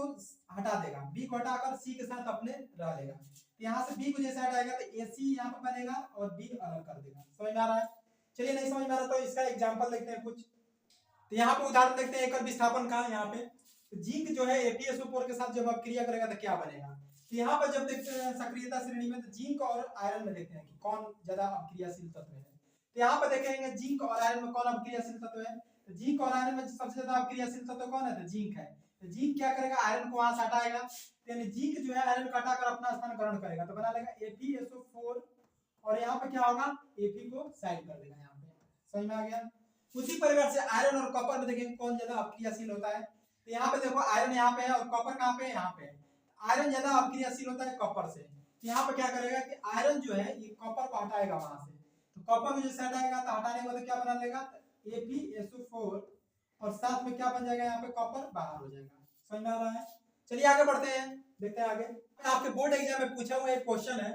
हटा देगा, बी को हटाकर सी के साथ अपने रह लेगा। तो यहाँ से बी को जैसे हटाएगा तो ए सी यहाँ पर बनेगा और बी अलग कर देगा। समझ में आ रहा है। चलिए नहीं समझ में आ रहा तो इसका एग्जाम्पल देखते हैं कुछ। तो यहाँ पे उदाहरण देखते हैं एकल विस्थापन का। यहाँ पे जिंक जो है ApSO4 के साथ जब अपक्रिया करेगा तो क्या बनेगा। तो यहाँ पर जब देखते हैं सक्रियता श्रेणी में तो जिंक और आयरन में देखते हैं कि कौन ज्यादा अपक्रियाशील तत्व है। तो यहाँ पर देखेंगे जिंक और आयरन में कौन अपक्रियाशील तत्व है। तो जिंक और आयरन में सबसे ज्यादा अपक्रियाशील तत्व कौन है, तो जिंक है। तो जिंक क्या करेगा, आयरन को वहां से हटाएगा, यानी जिंक जो है आयरन को हटाकर अपना स्थान ग्रहण करेगा, तो बना लेगा ApSO4 और यहाँ पे क्या होगा, Ap को साइड कर देगा। यहाँ पे समझ में आ गया। उसी प्रकार से आयरन और कॉपर में देखेंगे कौन ज्यादा अपक्रियाशील होता है। तो यहाँ पे देखो आयरन यहाँ पे है और कॉपर कहाँ पे है, यहाँ पे। आयरन ज्यादा अपक्रियाशील होता है कॉपर से। यहाँ पे क्या करेगा कि आयरन जो है ये कॉपर को हटाएगा वहां से, तो कॉपर को जैसे हटाएगा तो हटाने के बाद क्या बना लेगा, ApSO4 और साथ में क्या बन जाएगा, यहाँ पे कॉपर बाहर हो जाएगा। समझ में आ रहा है। चलिए आगे बढ़ते हैं, देखते हैं आगे। आपके बोर्ड एग्जाम में पूछा हुआ एक क्वेश्चन है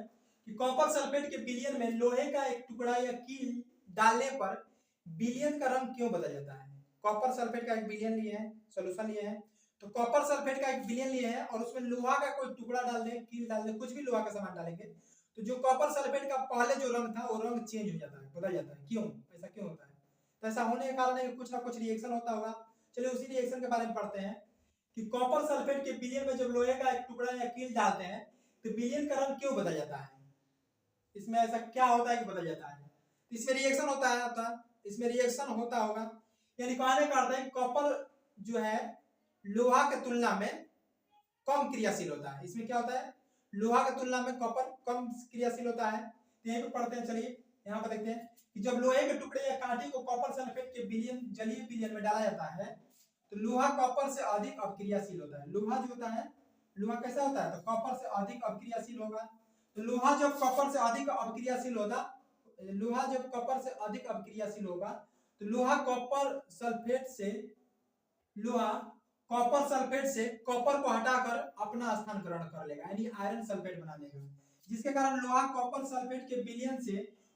कि कॉपर सल्फेट के विलयन में लोहे का एक टुकड़ा या कील डालने पर विलयन का रंग क्यों बदल जाता है। कॉपर सल्फेट का एक विलयन लिए हैं, सोल्यूशन लिए हैं, तो कॉपर सल्फेट का एक विलयन लिए हैं और उसमें लोहा का कोई टुकड़ा डाल दें, कील डाल दें, कुछ भी लोहा का सामान डालेंगे तो जो कॉपर सल्फेट का पहले जो रंग था वो रंग चेंज हो जाता है, बदल जाता है। क्यों, ऐसा क्यों होता है। तो ऐसा होने के कारण है कुछ ना कुछ रिएक्शन होता होगा। चलिए उसी रिएक्शन के बारे में पढ़ते हैं कि कॉपर सल्फेट के विलयन में जब लोहे का एक टुकड़ा या कील डालते हैं तो विलयन का रंग क्यों बदल जाता है, इसमें ऐसा क्या होता है कि बदल जाता है। इसमें रिएक्शन होता है, इसमें रिएक्शन होता होगा, यानी कहने का अर्थ है कॉपर जो है लोहा के तुलना में कम क्रियाशील होता है। इसमें क्या होता है, लोहा के तुलना में कॉपर कम क्रियाशील होता है। यहीं पे पढ़ते हैं, चलिए यहाँ पर देखते हैं कि जब लोहे के टुकड़े या कांटे को कॉपर सल्फेट के विलयन जलीय विलयन में डाला जाता है तो लोहा कॉपर से अधिक अपक्रियाशील होता है। लोहा जो होता है, लोहा कैसा होता है, तो कॉपर से अधिक अपक्रियाशील होगा। तो लोहा जब कॉपर से अधिक अपक्रियाशील होगा, लोहा जब कॉपर से अधिक अपक्रियाशील होगा तो लोहा कॉपर सल्फेट से कॉपर को हटाकर अपना स्थान ग्रहण कर लेगा, यानी आयरन सल्फेट बना लेगा, जिसके कारण लोहा कॉपर सल्फेट के विलयन से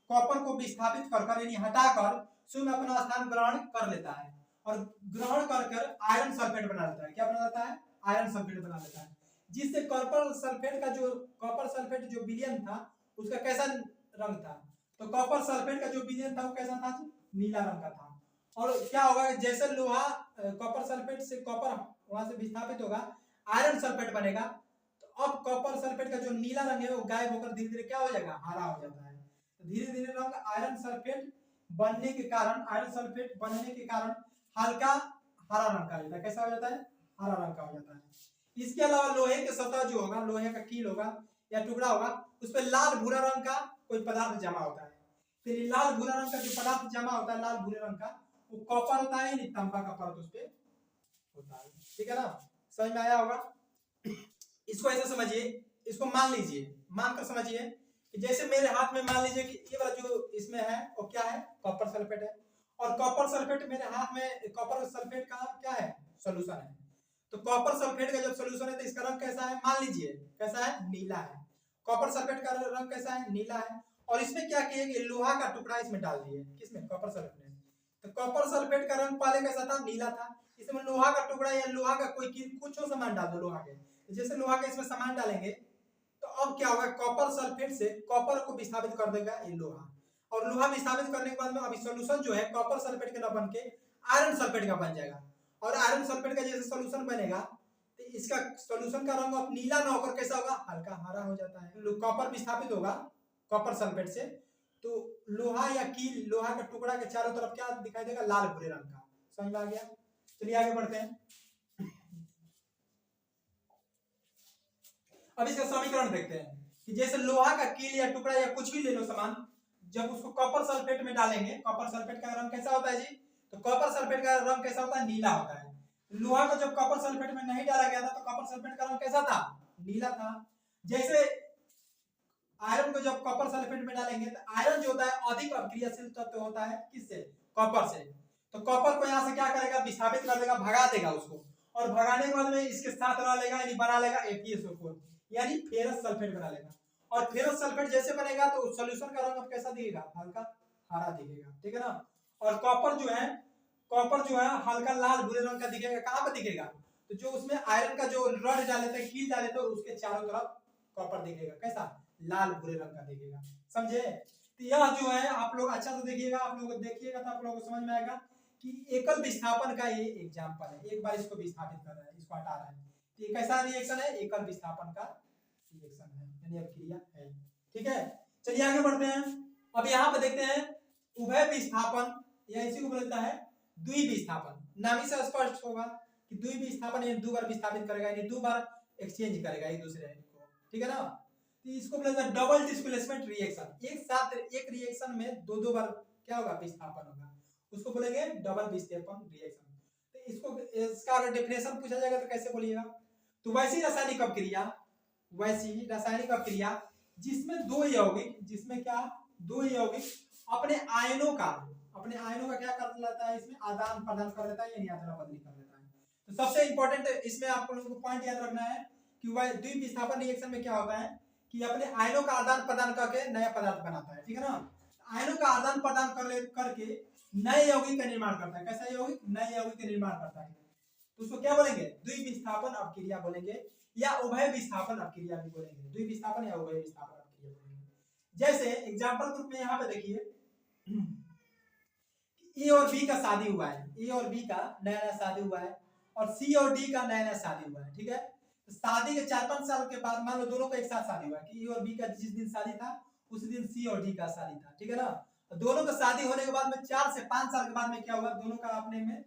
कॉपर को विस्थापित कर यानी हटाकर स्वयं अपना स्थान ग्रहण कर लेता है और ग्रहण कर आयरन सल्फेट बना लेता है। क्या बना लेता है, आयरन सल्फेट बना लेता है, जिससे कॉपर सल्फेट जो विलयन था उसका कैसा रंग था, तो कॉपर सल्फेट का जो विलयन था वो कैसा था, नीला रंग का था। और क्या होगा, जैसे लोहा कॉपर सल्फेट से कॉपर वहां से विस्थापित होगा, आयरन सल्फेट बनेगा, तो अब कॉपर सल्फेट का जो नीला रंग है वो गायब होकर धीरे धीरे क्या हो जाएगा, हरा हो जाता है। तो धीरे धीरे रंग आयरन सल्फेट बनने के कारण हल्का हरा रंग का हो जाता है। कैसा हो जाता है, हरा रंग का हो जाता है। इसके अलावा लोहे के सतह जो होगा, लोहे का कील होगा या टुकड़ा होगा, उस पर लाल भूरा रंग का कोई पदार्थ जमा होता है। तो लाल भूरा रंग का जो पदार्थ जमा होता है, लाल भूरे रंग का, वो कॉपर होता है, यानी तांबा का परत उस पे होता है। ठीक है ना, समझ में आया होगा। इसको ऐसे समझिए, इसको मान लीजिए, मान कर समझिए कि जैसे मेरे हाथ में मान लीजिए कि ये वाला जो इसमें है वो क्या है, कॉपर सल्फेट है, और कॉपर सल्फेट मेरे हाथ में, कॉपर सल्फेट का क्या है, सोल्यूशन है। तो कॉपर सल्फेट का जब सोल्यूशन है तो इसका रंग कैसा है, मान लीजिए कैसा है, नीला है। कॉपर सल्फेट का रंग कैसा है, नीला है। और इसमें क्या किए कि लोहा का टुकड़ा इसमें डाल दिए, किसमें, कॉपर सल्फेट में। तो कॉपर सल्फेट का रंग पहले कैसा था, नीला था। इसमें लोहा का टुकड़ा या लोहा का कोई कुछ सामान डाल दो लोहा के, जैसे लोहा के इसमें सामान डालेंगे तो अब क्या होगा, कॉपर सल्फेट से कॉपर को विस्थापित कर देगा ये लोहा, और लोहा विस्थापित करने के बाद में अभी सॉल्यूशन जो है कॉपर सल्फेट का ना बन के आयरन सल्फेट का बन जाएगा। और आयरन सल्फेट का जैसे सॉल्यूशन बनेगा तो इसका सॉल्यूशन का रंग अब नीला ना होकर कैसा होगा, हल्का हरा हो जाता है। कॉपर विस्थापित होगा कॉपर सल्फेट से, तो लोहा या कील, लोहा का टुकड़ा के चारों तरफ क्या दिखाई देगा, लाल भूरे रंग का। समझ में आ गया। चलिए आगे बढ़ते हैं। अब इसका समीकरण देखते हैं कि जैसे लोहा का कील या टुकड़ा या कुछ भी ले लो सामान, जब उसको कॉपर सल्फेट में डालेंगे, कॉपर सल्फेट का रंग कैसा होता है जी, तो कॉपर सल्फेट का रंग कैसा होता है, नीला होता है। लोहा को जब कॉपर सल्फेट में नहीं डाला गया था तो कॉपर सल्फेट का रंग कैसा था, नीला था। जैसे आयरन को जब कॉपर सल्फेट में डालेंगे तो आयरन जो होता है अधिक अभिक्रियाशील तत्व होता है, किससे, कॉपर से। तो कॉपर को यहाँ से क्या करेगा, विस्थापित कर देगा, भगा देगा उसको, और भगाने के बाद में इसके साथ रह लेगा, यानी बना लेगा FeSO4, यानी फेरस सल्फेट बना लेगा। और फेरस सल्फेट जैसे बनेगा तो सॉल्यूशन का रंग अब कैसा दिखेगा, हल्का हरा दिखेगा, ठीक है ना। और कॉपर जो है हल्का लाल भूरे रंग का दिखेगा। कहां पर दिखेगा, तो जो उसमें आयरन का जो रड डाले थे, कील डाले थे, उसके चारों तरफ कॉपर दिखेगा, कैसा, लाल भूरे रंग का दिखेगा। समझे। तो यह जो है आप लोग अच्छा से देखिएगा, आप लोग देखिएगा तो आप लोगों को समझ में आएगा कि एकल विस्थापन का ये एग्जांपल है। एक बार इसको विस्थापित कर रहा है, इसको हटा रहा है, तो ये कैसा रिएक्शन है, एकल विस्थापन का रिएक्शन है, यानी अभिक्रिया है। ठीक है, चलिए आगे बढ़ते हैं। अब यहाँ पे देखते हैं उभय विस्थापन, या इसी को बोलता है द्विविस्थापन। नाम ही से स्पष्ट होगा कि द्विविस्थापन यानी दो बार विस्थापित करेगा, यानी दो बार एक्सचेंज करेगा एक दूसरे को, ठीक है ना। तो इसको बोलते हैं डबल डिस्प्लेसमेंट रिएक्शन। एक साथ एक रिएक्शन में दो दो बार क्या होगा, विस्थापन होगा, उसको बोलेंगे डबल विस्थापन रिएक्शन। तो इसको, इसका अगर डेफिनेशन पूछा जाएगा तो कैसे बोलिएगा, तो वैसी रासायनिक अभिक्रिया, वैसी रासायनिक अभिक्रिया जिसमें दो यौगिक, जिसमें क्या, दो यौगिक अपने आयनों का क्या कर लेता है, इसमें आदान प्रदान कर लेता है, यानी अदला बदली कर लेता है। तो सबसे इंपॉर्टेंट इसमें आप लोगों को पॉइंट याद रखना है कि वह द्विविस्थापन रिएक्शन में क्या होता है कि अपने आयनों का आदान प्रदान करके नया पदार्थ बनाता है, ठीक है ना। आयनों का आदान प्रदान करके नए यौगिक का निर्माण करता है। कैसा यौगिक, नए यौगिक का निर्माण करता है, तो उसको क्या बोलेंगे, द्विविस्थापन अभिक्रिया बोलेंगे, या उभय विस्थापन अभिक्रिया भी बोलेंगे। द्विविस्थापन या उभय विस्थापन अभिक्रिया बोलेंगे। जैसे एग्जांपल ग्रुप में यहाँ पे देखिए ए और बी का शादी हुआ है, ए और बी का नया नया शादी हुआ है, और सी और डी का नया नया शादी हुआ है, ठीक है। तो शादी के 4-5 साल के बाद मान लो दोनों का एक साथ शादी हुआ है कि ए और बी का जिस दिन शादी था उस दिन सी और डी का शादी था, ठीक है ना। दोनों का शादी होने के बाद में 4 से 5 साल के बाद में क्या हुआ, दोनों का अपने में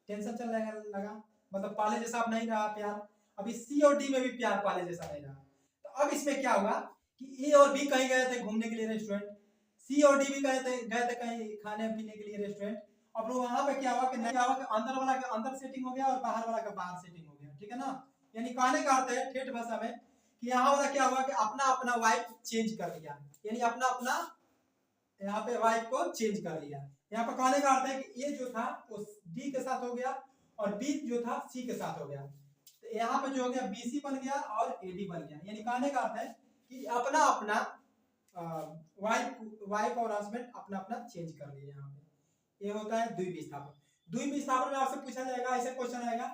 टेंशन चलने लगा, मतलब पहले जैसा अब नहीं रहा प्यार। अभी सी और डी में भी प्यार पहले जैसा नहीं रहा। तो अब इसमें क्या होगा कि ए और बी कहीं गए थे घूमने के लिए रेस्टोरेंट, सी और डी भी गए थे कहीं खाने पीने के लिए रेस्टोरेंट। अब वहां पे क्या हुआ कि अंदर वाला का अंदर सेटिंग हो गया और बाहर वाला का बाहर सेटिंग हो गया, ठीक है ना। यानी कहने का अर्थ है ठेठ भाषा में कि यहाँ वाला क्या हुआ कि अपना अपना वाइफ चेंज कर लिया, यानी अपना अपना यहाँ पे वाइफ को चेंज कर लिया। यहाँ पे कहने का अर्थ है कि ए जो था वो डी के साथ हो गया और बी जो था सी के साथ हो गया। तो यहाँ पे जो हो गया बीसी बन गया और एडी बन गया, यानी कहने का अर्थ है कि अपना अपना वाइफ और हस्बैंड अपना अपना चेंज कर लिए। यहाँ पे ये होता है द्विविस्थापन। द्विविस्थापन में आपसे पूछा जाएगा, ऐसे क्वेश्चन आएगा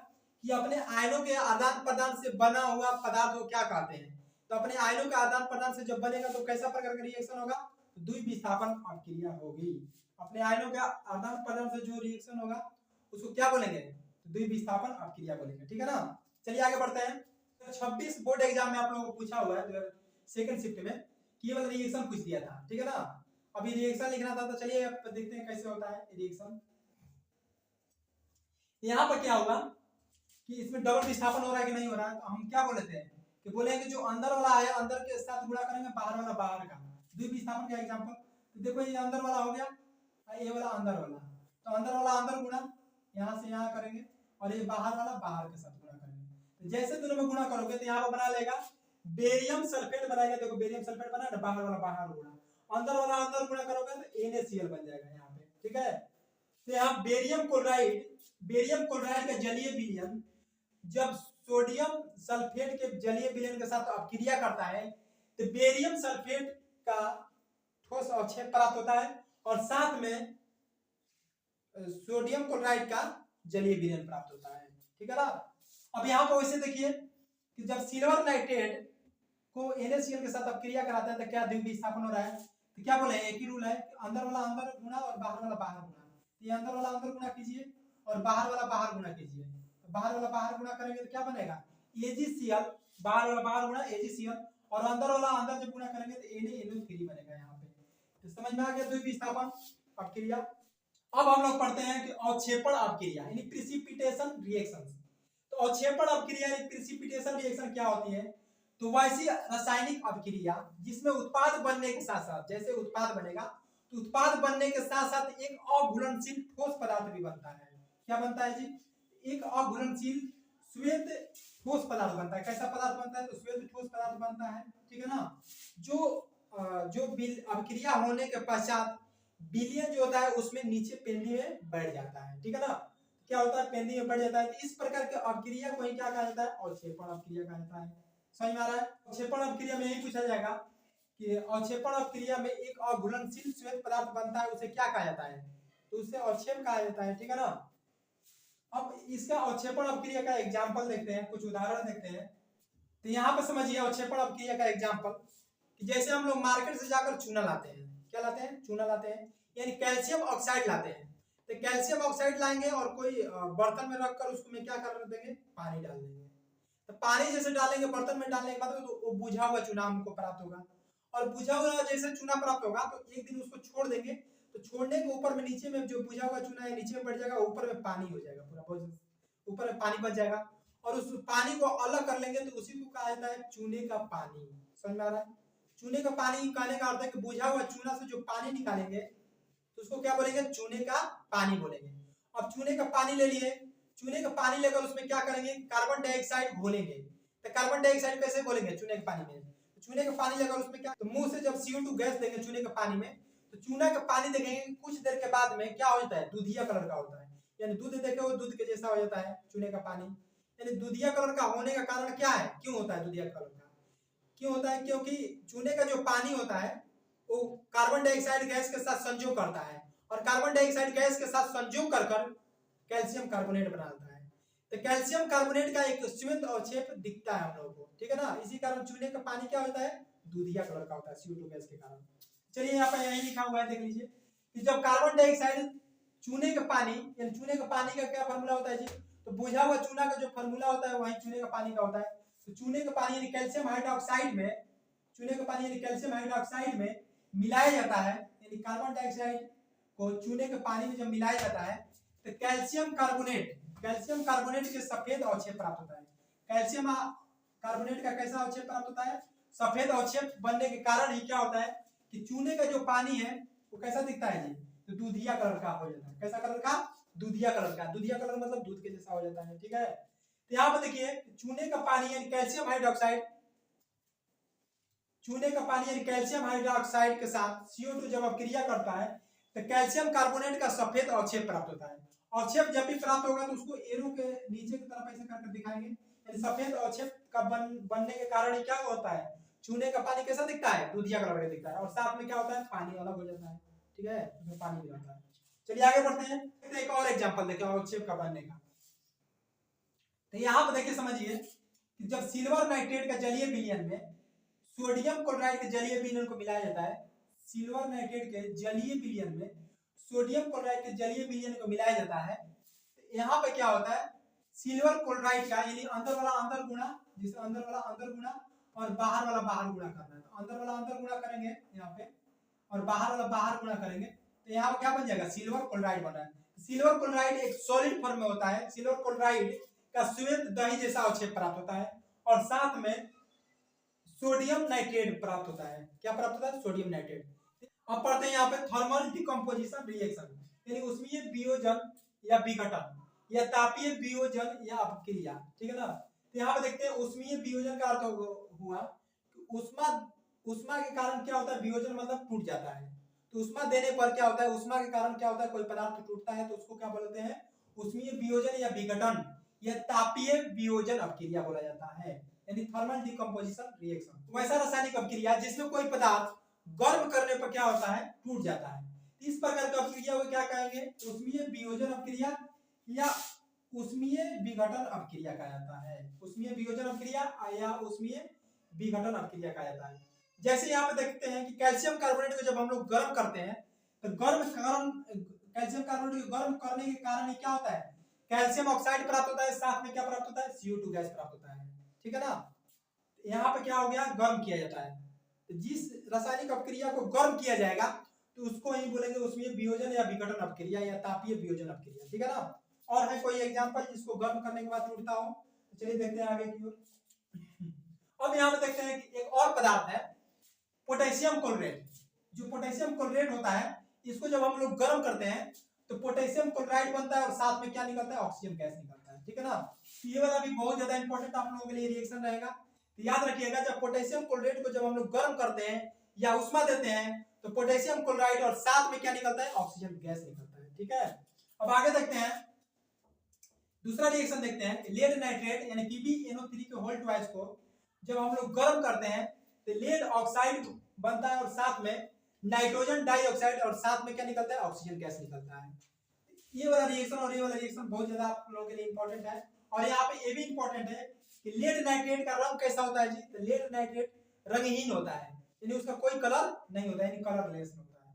कि अपने आयनों के आदान प्रदान से बना हुआ पदार्थ को क्या कहते हैं। तो अपने आयनों के आदान प्रदान से जब बनेगा तो कैसा प्रकार का रिएक्शन होगा, द्विविस्थापन अभिक्रिया होगी। अपने आयनों के आदान प्रदान से जो रिएक्शन होगा उसको क्या बोलेंगे, द्विविस्थापन अभिक्रिया बोलेंगे, ठीक है ना। चलिए आगे बढ़ते हैं। तो 26 बोर्ड एग्जाम में आप लोगों को पूछा हुआ है सेकंड शिफ्ट में कि ये वाला रिएक्शन पूछ दिया था, ठीक है ना। अभी रिएक्शन लिखना था, तो चलिए देखते हैं कैसे होता है रिएक्शन। यहाँ पर क्या होगा कि इसमें डबल विस्थापन हो रहा है कि नहीं हो रहा है, तो हम क्या बोले थे कि बोले कि जो अंदर वाला है अंदर के साथ गुणा करेंगे, बाहर वाला बाहर का। द्विविस्थापन का एग्जांपल तो देखो, ये अंदर वाला हो गया, ये वाला अंदर वाला, तो अंदर वाला अंदर गुणा यहाँ से यहाँ करेंगे, और ये बाहर वाला बाहर के साथ गुणा करेंगे। तो जैसे दोनों में गुणा करोगे तो यहाँ पर बना लेगा बेरियम सल्फेट बनाएगा। देखो बेरियम सल्फेट बना ना, बाहर वाला बाहर गुणा, अंदर वाला अंदर गुणा करोगे तो NaCl बन जाएगा यहाँ पे, ठीक है। तो यहाँ बेरियम क्लोराइड का जलीय विलयन जब सोडियम सल्फेट के जलीय विलयन के साथ अपक्रिया करता है तो बेरियम सल्फेट का ठोस अवक्षेप प्राप्त होता है और साथ में सोडियम क्लोराइड का जलीय विलयन प्राप्त होता है। ठीक है ना। अब यहाँ पर वैसे देखिए कि जब सिल्वर नाइट्रेट को NaCl के साथ अपक्रिया कराता है तो क्या द्वितीय स्थापन हो रहा है, तो क्या बोले एक ही रूल है, अंदर वाला अंदर गुना और बाहर वाला बाहर गुना। ये अंदर वाला अंदर गुना कीजिए और बाहर वाला बाहर गुना कीजिए, तो बाहर वाला बाहर गुना करेंगे तो क्या बनेगा AgCl, बाहर वाला बाहर गुना AgCl और अंदर वाला अंदर जब गुना करेंगे तो NaNO3 बनेगा। यहाँ पे तो समझ में आ गया द्वितीय स्थापन अपक्रिया। अब हम लोग पढ़ते हैं कि अवक्षेपण अपक्रिया यानी प्रिसिपिटेशन रिएक्शंस। तो अवक्षेपण अपक्रिया यानी प्रिसिपिटेशन रिएक्शन क्या होती है, तो वैसी रासायनिक अपक्रिया जिसमें उत्पाद बनने के साथ साथ, जैसे उत्पाद बनेगा तो उत्पाद बनने के साथ साथ एक अघुलनशील ठोस पदार्थ भी बनता है। क्या बनता है जी, एक अघुलनशील श्वेत ठोस पदार्थ बनता है। कैसा पदार्थ बनता है, तो श्वेत ठोस पदार्थ बनता है। ठीक है ना। जो अपक्रिया होने के पश्चात विलयन जो होता है उसमें नीचे पेंदी में बैठ जाता है। ठीक है ना। क्या होता है, पेंदी में बैठ जाता है। इस प्रकार के अपक्रिया को ही क्या कहा जाता है, अवक्षेपण अपक्रिया कहा जाता है। समझ में आ रहा है। अवक्षेपण अपक्रिया में यही पूछा जाएगा कि अवक्षेपण अपक्रिया में एक अघुलनशील श्वेत पदार्थ बनता है, उसे क्या कहा जाता है, तो उसे अवक्षेप कहा जाता है। ठीक है ना। अब इसका अवक्षेपण अपक्रिया का एग्जांपल देखते हैं, कुछ उदाहरण देखते हैं। तो यहाँ पर समझिए अवक्षेपण अपक्रिया का एग्जांपल कि जैसे हम लोग मार्केट से जाकर चूना लाते हैं, क्या लाते हैं, चूना लाते हैं, यानी कैल्शियम ऑक्साइड लाते हैं। तो कैल्शियम ऑक्साइड लाएंगे और कोई बर्तन में रखकर उसको में क्या कर देंगे, पानी डाल देंगे। तो पानी जैसे डालेंगे बर्तन में डालने के बाद तो वो बुझा हुआ चूना हमको प्राप्त होगा, और बुझा हुआ जैसे चूना प्राप्त होगा तो एक दिन उसको छोड़ देंगे, तो छोड़ने के ऊपर में नीचे में जो बुझा हुआ चूना है नीचे में बढ़ जाएगा, ऊपर में पानी हो जाएगा, पूरा ऊपर में पानी बच जाएगा और उस पानी को अलग कर लेंगे तो उसी को कहा जाता है चूने का पानी। समझ में आ रहा है। चूने का पानी कहने का अर्थ है कि बुझा हुआ चूना से जो पानी निकालेंगे तो उसको क्या बोलेंगे, चूने का पानी बोलेंगे। अब चूने का पानी ले लिए, चूने का पानी लेकर उसमें क्या करेंगे, कार्बन डाइऑक्साइड घोलेंगे। तो कार्बन डाइऑक्साइड कैसे घोलेंगे, चूने के पानी में। तो चूने का पानी लेकर उसमें क्या, तो मुंह से जब CO2 गैस देंगे चूने के पानी में, तो चूना का पानी देखेंगे कुछ देर के बाद में क्या हो जाता है, दूधिया कलर का होता है, यानी दूध देखे वो दूध के जैसा हो जाता है चूने का पानी। यानी दूधिया कलर का होने का कारण क्या है, क्यों होता है दूधिया कलर का, क्यों होता है, क्योंकि चूने का जो पानी होता है वो कार्बन डाइऑक्साइड गैस के साथ संयोग करता है और कार्बन डाइऑक्साइड गैस के साथ संयोग कर कैल्शियम कार्बोनेट बनाता है। तो कैल्शियम कार्बोनेट का एक श्वेत अवक्षेप दिखता है हम लोगों को। ठीक है ना। इसी कारण चूने का पानी क्या होता है, दूधिया कलर का होता है CO2 गैस के कारण। चलिए यहाँ पर यही लिखा हुआ है, देख लीजिए कि जब कार्बन डाइऑक्साइड चूने का पानी, यानी चूने का पानी का क्या फार्मूला होता है जी, तो बुझा हुआ चूना का जो फार्मूला होता है वही चूने का पानी का होता है। तो चूने का पानी यानी कैल्शियम हाइड्रोक्साइड में, चूने का पानी यानी कैल्शियम हाइड्रोक्साइड में मिलाया जाता है, यानी कार्बन डाइऑक्साइड को चूने के पानी में जब मिलाया जाता है तो कैल्शियम कार्बोनेट के सफेद अवक्षेप प्राप्त होता है। कैल्शियम कार्बोनेट का कैसा अवक्षेप प्राप्त होता है, सफेद अवक्षेप बनने के कारण ही क्या होता है कि चूने का जो पानी है वो कैसा दिखता है जी, तो दूधिया कलर का हो जाता है। कैसा कलर का, दूधिया कलर का। दूधिया कलर मतलब दूध के जैसा हो जाता है। ठीक है। तो यहाँ पर देखिए चूने का पानी यानी कैल्शियम हाइड्रोक्साइड, चूने का पानी यानी कैल्शियम हाइड्रोक्साइड के साथ CO2 जब अपक्रिया करता है तो कैल्शियम कार्बोनेट का सफेद अवक्षेप प्राप्त होता है। अवक्षेप जब भी प्राप्त होगा तो उसको एरो के नीचे की तरफ ऐसे करके दिखाएंगे, यानी सफेद अवक्षेप का बनने के कारण क्या होता है, चूने का पानी कैसा दिखता है, दूधिया कलर का दिखता है और साथ में क्या होता है, पानी अलग हो जाता है। ठीक है, उसमें पानी भी रहता है। चलिए आगे बढ़ते हैं, एक और एग्जांपल देखिए अवक्षेप का बनने का। तो यहाँ पर देखिए समझिए कि जब सिल्वर नाइट्रेट का जलीय विलयन में सोडियम क्लोराइड के जलीय विलयन को मिलाया जाता है, सिल्वर नाइट्रेट के जलीय विलयन में सोडियम क्लोराइड के जलीय विलयन को मिलाया जाता है, तो यहाँ पे क्या होता है, सिल्वर क्लोराइड का यानी अंदर वाला अंदर गुणा, जिसे अंदर वाला अंदर गुणा और बाहर वाला बाहर गुणा करना है, तो अंदर वाला अंदर गुणा करेंगे यहाँ पे और बाहर वाला बाहर गुणा करेंगे, तो यहाँ पे क्या बन जाएगा, सिल्वर क्लोराइड बन रहा है। सिल्वर क्लोराइड एक सॉलिड फॉर्म में होता है। सिल्वर क्लोराइड का श्वेत दही जैसा अवक्षेप प्राप्त होता है और साथ में सोडियम नाइट्रेट प्राप्त होता है। क्या प्राप्त होता है, सोडियम नाइट्रेट। अब पढ़ते हैं यहाँ पे थर्मल डिकम्पोजिशन रिएक्शन, यानी उष्मीय वियोजन या विघटन या तापीय वियोजन या अपक्रिया। ठीक है ना। तो यहाँ पे देखते हैं उष्मीय वियोजन का अर्थ हुआ कि उष्मा के कारण क्या होता है, वियोजन मतलब टूट जाता है। तो उष्मा देने पर क्या होता है, उष्मा के कारण क्या होता है, कोई पदार्थ टूटता है तो उसको क्या बोलते हैं, उष्मीय वियोजन या विघटन या तापीय वियोजन अपक्रिया बोला जाता है, यानी थर्मल डिकम्पोजिशन रिएक्शन। वैसा रासायनिक अपक्रिया जिसमें कोई पदार्थ गर्म करने पर क्या होता है, टूट जाता है। इस प्रकार की अपक्रिया को क्या कहेंगे, उष्मीय वियोजन अपक्रिया या उष्मीय विघटन अपक्रिया कहा जाता है। उष्मीय वियोजन अपक्रिया या उष्मीय विघटन अपक्रिया कहा जाता है। जैसे यहाँ पे देखते हैं कि कैल्शियम कार्बोनेट को जब हम लोग गर्म करते हैं तो कैल्शियम कार्बोनेट को गर्म करने के कारण क्या होता है, कैल्शियम ऑक्साइड प्राप्त होता है, साथ में क्या प्राप्त होता है, CO2 गैस प्राप्त होता है, ठीक है ना। यहाँ पे क्या हो गया, गर्म किया जाता है। तो जिस रासायनिक अपक्रिया को गर्म किया जाएगा तो उसको ही बोलेंगे उसमें वियोजन या विघटन अपक्रिया या तापीय वियोजन अपक्रिया, ठीक है ना। और है कोई एग्जांपल जिसको गर्म करने के बाद टूटता हो, तो चलिए देखते हैं आगे की ओर। अब यहाँ पे देखते हैं कि एक और पदार्थ है पोटेशियम क्लोराइड। जो पोटेशियम क्लोराइड होता है इसको जब हम लोग गर्म करते हैं तो पोटेशियम क्लोराइड बनता है और साथ में क्या निकलता है, ऑक्सीजन गैस निकलता है, ठीक है ना। ये वाला भी बहुत ज्यादा इंपॉर्टेंट आप लोगों के लिए रिएक्शन रहेगा। तो याद रखिएगा जब पोटेशियम क्लोराइड को जब हम लोग गर्म करते हैं या उष्मा देते हैं तो पोटेशियम क्लोराइड और साथ में क्या निकलता है, ऑक्सीजन गैस निकलता है, ठीक है। अब आगे देखते हैं, दूसरा रिएक्शन देखते हैं, लेड नाइट्रेट यानी PbNO3 के होल ट्वाइस को जब हम लोग गर्म करते हैं तो लेड ऑक्साइड बनता है और साथ में नाइट्रोजन डाइऑक्साइड और साथ में क्या निकलता है, ऑक्सीजन गैस निकलता है। ये वाला रिएक्शन और ये वाला रिएक्शन बहुत ज्यादा आप लोगों के लिए इंपॉर्टेंट है। और यहाँ पे ये भी इंपॉर्टेंट है कि लेड नाइट्रेट का रंग कैसा होता है जी, तो लेड नाइट्रेट रंगहीन होता है, यानी उसका कोई कलर नहीं होता है, यानी कलरलेस होता है।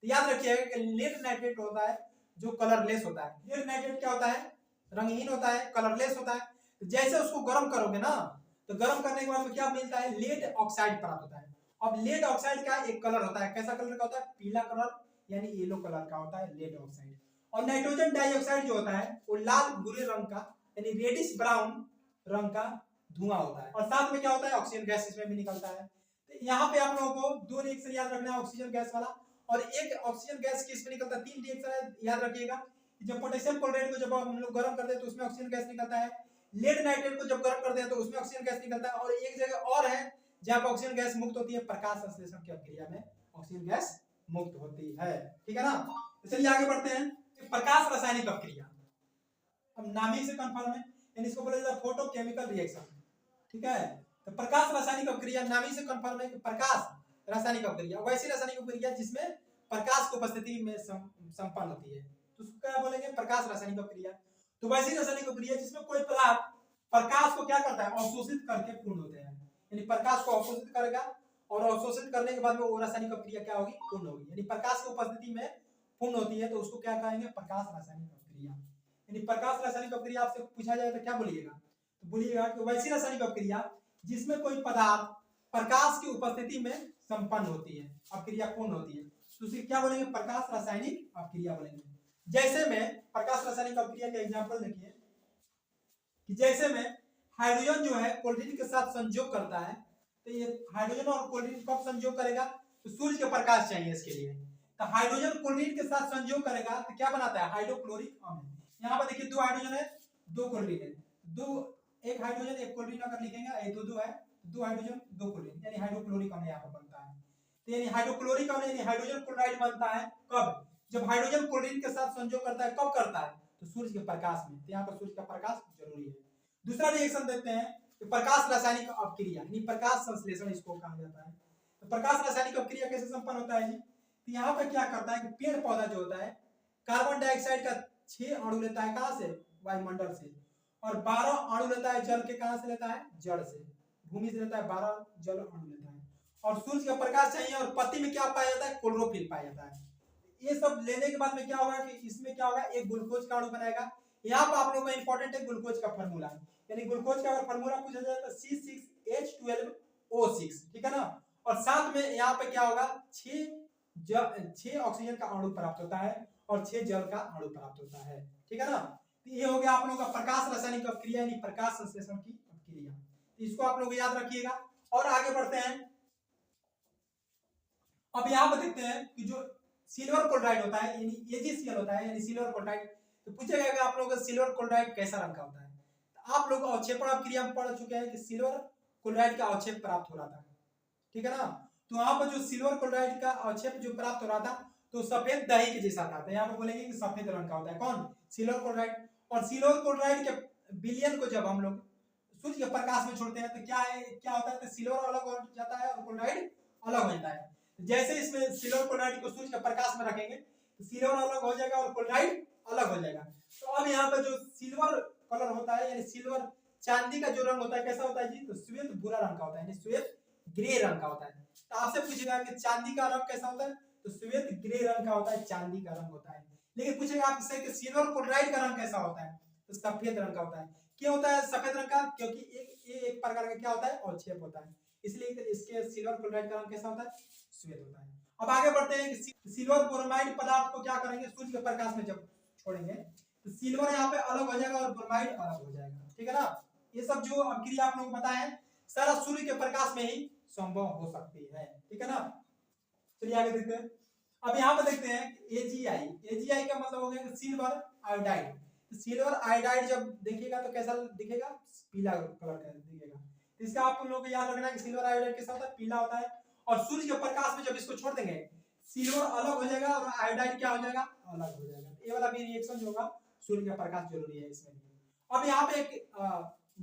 तो याद रखिएगा कि लेड नाइट्रेट होता है जो कलरलेस होता है। लेड नाइट्रेट क्या होता है, रंगहीन होता है, कलरलेस होता है। तो जैसे उसको गर्म करोगे ना तो गर्म करने के बाद क्या मिलता है, लेड ऑक्साइड प्राप्त होता है। अब लेड ऑक्साइड का एक कलर होता है, कैसा कलर का होता है, पीला कलर यानी येलो कलर का होता है लेड ऑक्साइड। और नाइट्रोजन डाइऑक्साइड जो होता है वो लाल भूरे रंग का यानी रेडिश ब्राउन रंग का धुआं होता है और साथ में क्या होता है, ऑक्सीजन गैस इसमें भी निकलता है। तो यहाँ पे आप लोगों को दो रिएक्शन याद रखना है, ऑक्सीजन गैस वाला और एक ऑक्सीजन गैस किस में निकलता है, तीन रिएक्शन याद रखिएगा। जब पोटेशियम क्लोराइड को जब हम लोग गर्म करते हैं तो उसमें ऑक्सीजन गैस निकलता है, लेड नाइट्रेट को जब गर्म करते हैं तो उसमें ऑक्सीजन गैस निकलता है, और एक जगह और है जहां पर ऑक्सीजन गैस मुक्त होती है, प्रकाश संश्लेषण की प्रक्रिया में ऑक्सीजन गैस मुक्त होती है, ठीक है ना। तो चलिए आगे बढ़ते हैं, प्रकाश रासायनिक अपक्रिया। अब नाम ही से कंफर्म है, यानी इसको बोला जाता है फोटोकेमिकल रिएक्शन, ठीक है। तो प्रकाश रासायनिक अपक्रिया नाम ही से कंफर्म है कि प्रकाश रासायनिक अपक्रिया वैसी रासायनिक अपक्रिया जिसमें प्रकाश की उपस्थिति में संपन्न होती है, तो उसको क्या बोलेंगे, प्रकाश रासायनिक अपक्रिया। तो वैसी रासायनिक अपक्रिया जिसमें कोई पदार्थ प्रकाश को क्या करता है, अवशोषित करके पूर्ण होते हैं, यानी प्रकाश को अवशोषित करेगा और अवशोषित करने के बाद में वो रासायनिक अपक्रिया क्या होगी, पूर्ण होगी, यानी प्रकाश की उपस्थिति में पूर्ण होती है, तो उसको क्या कहेंगे, प्रकाश रासायनिक अपक्रिया। यानी प्रकाश रासायनिक अपक्रिया आपसे पूछा जाए तो क्या बोलिएगा, तो बोलिएगा कि वैसी रासायनिक अपक्रिया जिसमें कोई पदार्थ प्रकाश की उपस्थिति में संपन्न होती है, अपक्रिया पूर्ण होती है, तो उसे क्या बोलेंगे, प्रकाश रासायनिक अपक्रिया बोलेंगे। जैसे में प्रकाश रासायनिक अपक्रिया के एग्जांपल देखिए कि जैसे में हाइड्रोजन जो है क्लोरीन के साथ संयोग करता है, तो ये हाइड्रोजन और क्लोरीन कब संयोग करेगा, तो सूर्य के प्रकाश चाहिए इसके लिए, तो हाइड्रोजन क्लोरीन के साथ संयोग करेगा तो क्या बनाता है, हाइड्रोक्लोरिक अम्ल। यहाँ पर देखिए दो हाइड्रोजन है दो क्लोरीन है, दो एक हाइड्रोजन एक क्लोरीन अगर लिखेंगे ये दो है, दो हाइड्रोजन दो क्लोरीन यानी हाइड्रोक्लोरिक अम्ल यहाँ पर बनता है। तो यानी हाइड्रोक्लोरिक अम्ल यानी हाइड्रोजन क्लोराइड बनता है कब, जब हाइड्रोजन क्लोरीन के साथ संयोग करता है, कब करता है, तो सूर्य के प्रकाश में, तो यहाँ पर सूर्य का प्रकाश जरूरी है। दूसरा रिएक्शन देखते हैं कि प्रकाश रासायनिक अपक्रिया यानी प्रकाश संश्लेषण इसको कहा जाता है। तो प्रकाश रासायनिक अपक्रिया कैसे संपन्न होता है जी, तो यहाँ पर क्या करता है कि पेड़ पौधा जो होता है कार्बन डाइऑक्साइड का 6 अणु लेता है, कहाँ से, वायुमंडल से, और 12 अणु लेता है जल के, कहाँ से लेता है, जड़ से, भूमि से लेता है 12 जल अणु लेता है, और सूर्य का प्रकाश चाहिए, और पत्ती में क्या पाया जाता है, क्लोरोफिल पाया जाता है। ये सब लेने के बाद में क्या होगा कि इसमें क्या होगा, एक ग्लूकोज का अणु बनाएगा। यहाँ पर आप लोगों का इंपॉर्टेंट है ग्लूकोज का फार्मूला, यानी ग्लूकोज का अगर फार्मूला पूछा जाए तो C6H12O6, ठीक है ना। और साथ में यहाँ पे क्या होगा, 6 ऑक्सीजन का अणु प्राप्त होता है और 6 जल का अणु प्राप्त होता है, ठीक है ना। तो ये हो गया आप लोगों का प्रकाश रासायनिक अपक्रिया यानी प्रकाश संश्लेषण की अपक्रिया, तो इसको आप लोग याद रखिएगा। और आगे बढ़ते हैं, अब यहाँ पर देखते हैं कि जो सिल्वर क्लोराइड होता है यानी AgCl होता है, यानी सिल्वर क्लोराइड, तो पूछेगा कि आप लोगों का सिल्वर क्लोराइड कैसा रंग का होता है, तो आप लोग अवक्षेपण अपक्रिया में पढ़ चुके हैं कि सिल्वर क्लोराइड का अवक्षेप प्राप्त हो रहा था, ठीक है ना। तो वहां पर जो सिल्वर क्लोराइड का अवक्षेप जो प्राप्त हो रहा था तो सफेद दही के जैसा था। तो यहाँ पे बोलेंगे कि सफेद रंग का होता है कौन, सिल्वर क्लोराइड। और सिल्वर क्लोराइड के विलयन को जब हम लोग सूर्य के प्रकाश में छोड़ते हैं तो क्या है, क्या होता है, तो सिल्वर अलग हो जाता है और क्लोराइड अलग हो जाता है। जैसे इसमें सिल्वर क्लोराइड को सूर्य के प्रकाश में रखेंगे तो सिल्वर अलग हो जाएगा और क्लोराइड अलग हो जाएगा। तो अब यहाँ पर जो सिल्वर कलर होता है यानी सिल्वर चांदी का जो रंग होता है कैसा होता है जी, तो श्वेत भूरा रंग का होता है, यानी श्वेत ग्रे रंग का होता है। तो आपसे पूछेगा कि चांदी का रंग कैसा होता है, तो श्वेत ग्रे रंग का होता है, चांदी का रंग होता है। लेकिन पूछेगा आपसे कि सिल्वर क्लोराइड का रंग कैसा होता है, तो सफेद रंग का होता है। क्यों होता है सफेद रंग का, क्योंकि एक प्रकार का क्या होता है, अवक्षेप होता है, इसलिए इसके सिल्वर क्लोराइड का रंग कैसा होता है, श्वेत होता है। अब आगे बढ़ते हैं कि सिल्वर ब्रोमाइड पदार्थ को क्या करेंगे, सूर्य के प्रकाश में जब छोड़ेंगे तो सिल्वर यहाँ पे अलग हो जाएगा और ब्रोमाइड अलग हो जाएगा, ठीक है ना। ये सब जो क्रिया आप लोग बताए हैं सारा सूर्य के प्रकाश में ही संभव हो सकती है, ठीक है ना। चलिए आगे देखते हैं। अब यहाँ पे देखते हैं एजीआई, एजीआई का मतलब हो गया सिल्वर आयोडाइड। तो सिल्वर आयोडाइड जब देखिएगा तो कैसा दिखेगा, पीला कलर का दिखेगा। तो इसका आप लोगों को याद रखना है कि सिल्वर आयोडाइड कैसा होता है, पीला होता है। और सूर्य के प्रकाश में जब इसको छोड़ देंगे सिल्वर अलग हो जाएगा और आयोडाइड क्या हो जाएगा, अलग हो जाएगा। ये वाला भी रिएक्शन जो होगा सूर्य का प्रकाश जरूरी है इसमें। अब यहाँ पे एक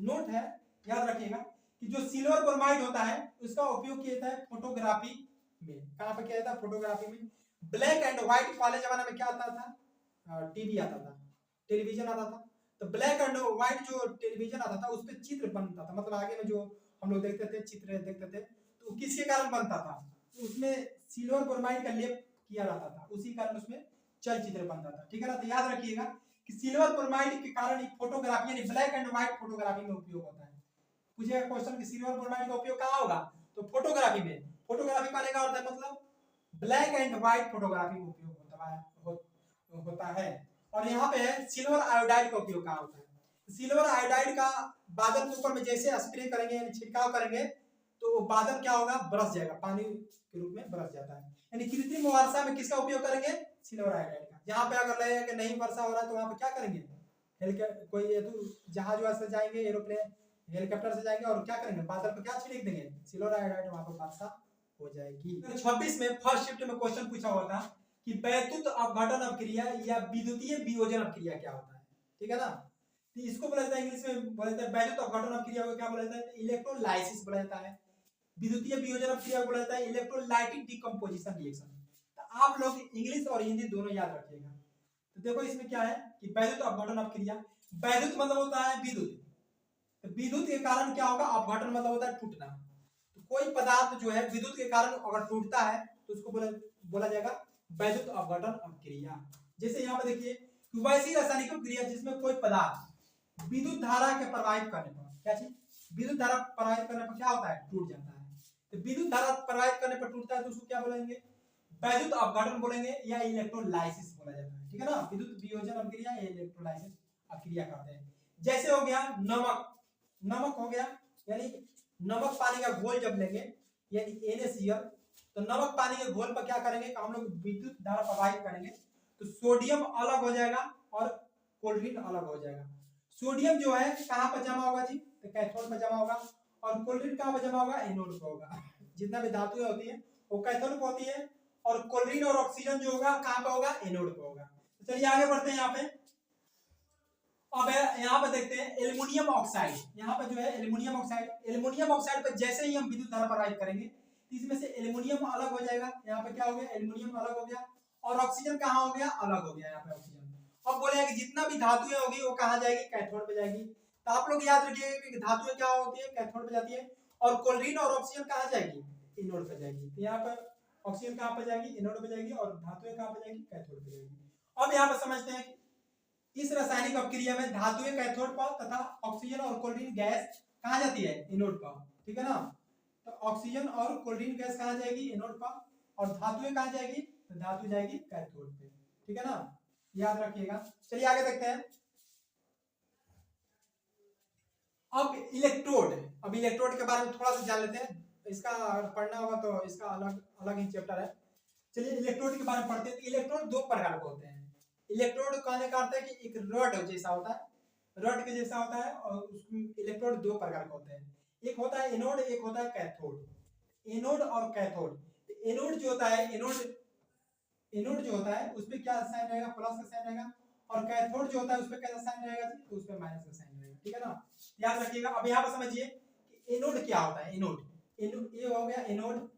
नोट है, याद रखिएगा कि जो सिल्वर ब्रोमाइड होता है उसका उपयोग किया जाता है फोटोग्राफी में। कहाँ पे किया जाता है, फोटोग्राफी में। ब्लैक एंड व्हाइट वाले जमाने में क्या आता था, टीवी आता था, टेलीविजन आता था। तो ब्लैक एंड व्हाइट जो टेलीविजन आता था उस पर चित्र बनता था, मतलब आगे में जो हम लोग देखते थे चित्र देखते थे, तो किसके कारण बनता था, तो उसमें सिल्वर ब्रोमाइड का लेप किया जाता था, उसी कारण उसमें चलचित्र बनता था, ठीक है ना। तो याद रखिएगा कि सिल्वर ब्रोमाइड के कारण फोटोग्राफी यानी ब्लैक एंड व्हाइट फोटोग्राफी में उपयोग होता है। पूछेगा क्वेश्चन कि सिल्वर ब्रोमाइड का उपयोग कहाँ होगा, तो फोटोग्राफी में। फोटोग्राफी का लेगा होता है मतलब ब्लैक एंड व्हाइट फोटोग्राफी में उपयोग होता है। और यहाँ पे सिल्वर आयोडाइड का उपयोग कहाँ होता है, सिल्वर आयोडाइड का बादल के ऊपर में जैसे स्प्रे करेंगे यानी छिड़काव करेंगे तो बादल क्या होगा, बरस जाएगा, पानी के रूप में बरस जाता है। यानी कृत्रिम वर्षा में किसका उपयोग करेंगे, सिल्वर आयोडाइड का। जहाँ पे अगर लगेगा कि नहीं वर्षा हो रहा है तो वहां पे क्या करेंगे, कोई जहाज से जाएंगे, एरोप्लेन हेलीकॉप्टर से जाएंगे और क्या करेंगे, बादल पर क्या छिड़क देंगे, सिल्वर आयोडाइड, वहां पर वर्षा हो जाएगी। 26 में फर्स्ट शिफ्ट में क्वेश्चन पूछा हुआ था कि वैद्युत अपघटन अपक्रिया या विद्युतीय वियोजन अपक्रिया क्या होता है, ठीक है ना। तो इसको बोला जाता है इंग्लिश में बोला जाता है वैद्युत अपघटन अपक्रिया को क्या बोला जाता है, इलेक्ट्रोलाइसिस बोला जाता है। विद्युतीय वियोजन अपक्रिया बोला जाता है इलेक्ट्रोलाइटिक डिकम्पोजिशन रिएक्शन। तो आप लोग इंग्लिश और हिंदी दोनों याद रखिएगा। तो देखो इसमें क्या है कि वैद्युत अपघटन अपक्रिया, वैद्युत मतलब होता है विद्युत, तो विद्युत के कारण क्या होगा, अपघटन मतलब होता है टूटना। तो कोई पदार्थ जो है विद्युत के कारण अगर टूटता है तो उसको बोला जाएगा वैद्युत अपघटन अपक्रिया। जैसे यहाँ पे देखिए वैसी रासायनिक क्रिया जिसमें कोई पदार्थ विद्युत धारा के प्रवाहित करने पर, क्या चीज, विद्युत धारा प्रवाहित करने पर क्या होता है, टूट जाता है। तो विद्युत धारा प्रवाहित करने पर टूटता है तो उसको क्या बोलेंगे, वैद्युत अपघटन बोलेंगे या इलेक्ट्रोलाइसिस बोला जाता है, ठीक है ना। विद्युत वियोजन अपक्रिया या इलेक्ट्रोलाइसिस अपक्रिया कहते हैं। जैसे हो गया नमक, नमक हो गया यानी नमक पानी का घोल जब लेंगे यानी NaCl, तो नमक पानी के घोल पर क्या करेंगे, हम लोग विद्युत धारा प्रवाहित करेंगे तो सोडियम अलग हो जाएगा और क्लोरीन अलग हो जाएगा। सोडियम जो है कहाँ पर जमा होगा जी, तो कैथोड पर जमा होगा, और क्लोरीन कहाँ पर जमा होगा, एनोड पर होगा। जितना भी धातुएं होती है वो कैथोड पर होती है, और क्लोरीन और ऑक्सीजन जो होगा कहाँ पर होगा, एनोड पर होगा। तो चलिए आगे बढ़ते हैं यहाँ पे। अब यहाँ पे देखते हैं एल्युमिनियम ऑक्साइड, यहाँ पे जो है एल्युमिनियम ऑक्साइड, एल्युमिनियम ऑक्साइड पे जैसे ही हम विद्युत धारा प्रवाहित करेंगे तो इसमें से एल्युमिनियम अलग हो जाएगा, यहाँ पे क्या हो गया, एल्युमिनियम अलग हो गया, और ऑक्सीजन कहाँ हो गया, अलग हो गया यहाँ पे ऑक्सीजन। अब बोले कि जितना भी धातुएं होगी वो कहाँ जाएगी, कैथोड पे जाएगी। तो आप लोग याद रखिएगा कि धातुएं क्या होती है, कैथोड पे जाती है, और क्लोरीन और ऑक्सीजन कहाँ जाएगी, एनोड पे जाएगी। तो यहाँ पर ऑक्सीजन कहाँ पे जाएगी, एनोड पे जाएगी, और धातुएं कहाँ पे जाएगी, कैथोड पे जाएगी। अब यहाँ पर समझते हैं इस रासायनिक अपक्रिया में धातुएं कैथोड पर तथा ऑक्सीजन और क्लोरीन गैस कहाँ जाती है, एनोड पर, ठीक है ना। तो ऑक्सीजन और क्लोरीन गैस कहाँ जाएगी, एनोड पर, और धातुएं कहाँ जाएगी, तो धातु जाएगी कैथोड पे, ठीक है ना, याद रखिएगा। चलिए आगे देखते हैं। अब इलेक्ट्रोड, अब इलेक्ट्रोड के बारे में थोड़ा सा जान लेते हैं, इसका पढ़ना होगा तो इसका अलग अलग ही चैप्टर है। चलिए इलेक्ट्रोड के बारे में पढ़ते हैं। तो इलेक्ट्रोड दो प्रकार के होते हैं। इलेक्ट्रोड कहने का अर्थ है कि एक रड जैसा होता है, रड के जैसा होता है, और उसमें इलेक्ट्रोड दो प्रकार के होते हैं, एक होता है एनोड, एक होता है कैथोड। एनोड और कैथोड। एनोड जो होता है, एनोड जो होता है उस पे क्या साइन रहेगा, प्लस का साइन रहेगा, और कैथोड जो होता है उस पे कैसा साइन रहेगा जी, तो उस पे माइनस का साइन रहेगा, ठीक है ना। याद रखिएगा। अब यहाँ पर समझिए कि एनोड क्या होता है। एनोड, एनोड ये हो गया एनोड,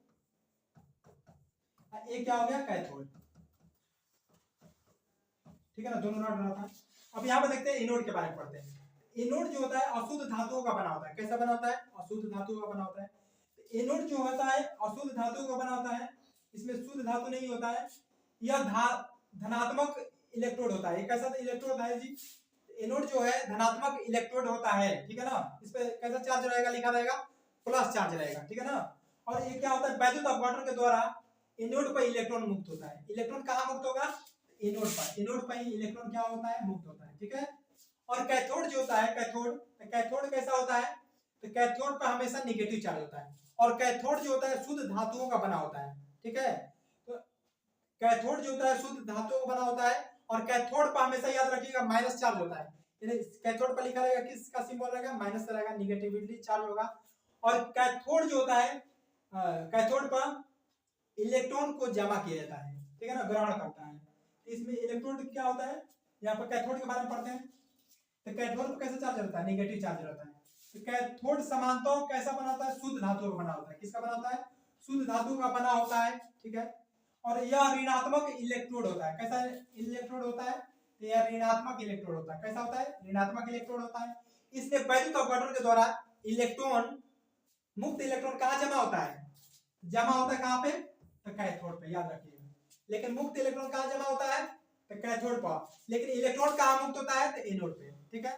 ये क्या हो गया कैथोड, ठीक है ना, दोनों नोट रहा था। अब यहाँ पर देखते हैं एनोड के बारे में पढ़ते हैं। एनोड जो होता है अशुद्ध धातुओं का बना होता है। कैसा बना होता है, अशुद्ध धातुओं का बना होता है। एनोड जो होता है अशुद्ध धातुओं का बना होता है, इसमें शुद्ध धातु नहीं होता है। यह धनात्मक इलेक्ट्रोड होता है। ये कैसा इलेक्ट्रोड होता है जी, एनोड जो है धनात्मक इलेक्ट्रोड होता है, ठीक है ना। इस पे कैसा चार्ज रहेगा, लिखा रहेगा प्लस चार्ज रहेगा, ठीक है ना। और ये क्या होता है, वैद्युत अपघटन के द्वारा एनोड पर इलेक्ट्रॉन मुक्त होता है। इलेक्ट्रॉन कहाँ मुक्त होगा, एनोड पर। एनोड पर इलेक्ट्रॉन क्या होता है, मुक्त होता है, ठीक है। और कैथोड जो होता है, कैथोड, तो कैथोड कैसा होता है, तो कैथोड पर हमेशा नेगेटिव चार्ज होता है। और कैथोड जो होता है शुद्ध धातुओं का बना होता है, ठीक है। तो कैथोड जो होता है शुद्ध धातुओं का बना होता है, और कैथोड पर हमेशा याद रखिएगा माइनस चार्ज होता है। कैथोड पर लिखा रहेगा, किसका सिंबल रहेगा, माइनस का रहेगा, निगेटिविटी चार्ज होगा। और कैथोड जो होता है, कैथोड पर इलेक्ट्रॉन को जमा किया जाता है, ठीक है ना, ग्रहण करता है। इसमें इलेक्ट्रोड क्या होता है, यहाँ पर कैथोड के बारे में पढ़ते हैं। तो कैथोड पर कैसा चार्ज रहता है, नेगेटिव चार्ज रहता है। तो कैथोड समानतः कैसा बना होता है, शुद्ध धातु का बना होता है। किसका बना होता है, शुद्ध धातु का बना होता है, ठीक है। और यह ऋणात्मक इलेक्ट्रोड होता है। कैसा इलेक्ट्रोड होता है, तो यह ऋणात्मक इलेक्ट्रोड होता है। कैसा होता है, ऋणात्मक इलेक्ट्रोड होता है। इसलिए वैद्युत अपघटन के द्वारा इलेक्ट्रॉन, मुक्त इलेक्ट्रॉन कहाँ जमा होता है, जमा होता है कहाँ पे, तो कैथोड पे, याद रखिएगा। लेकिन मुक्त इलेक्ट्रॉन कहाँ जमा होता है, तो कैथोड पर। लेकिन इलेक्ट्रॉन कहाँ मुक्त होता है, तो एनोड पे।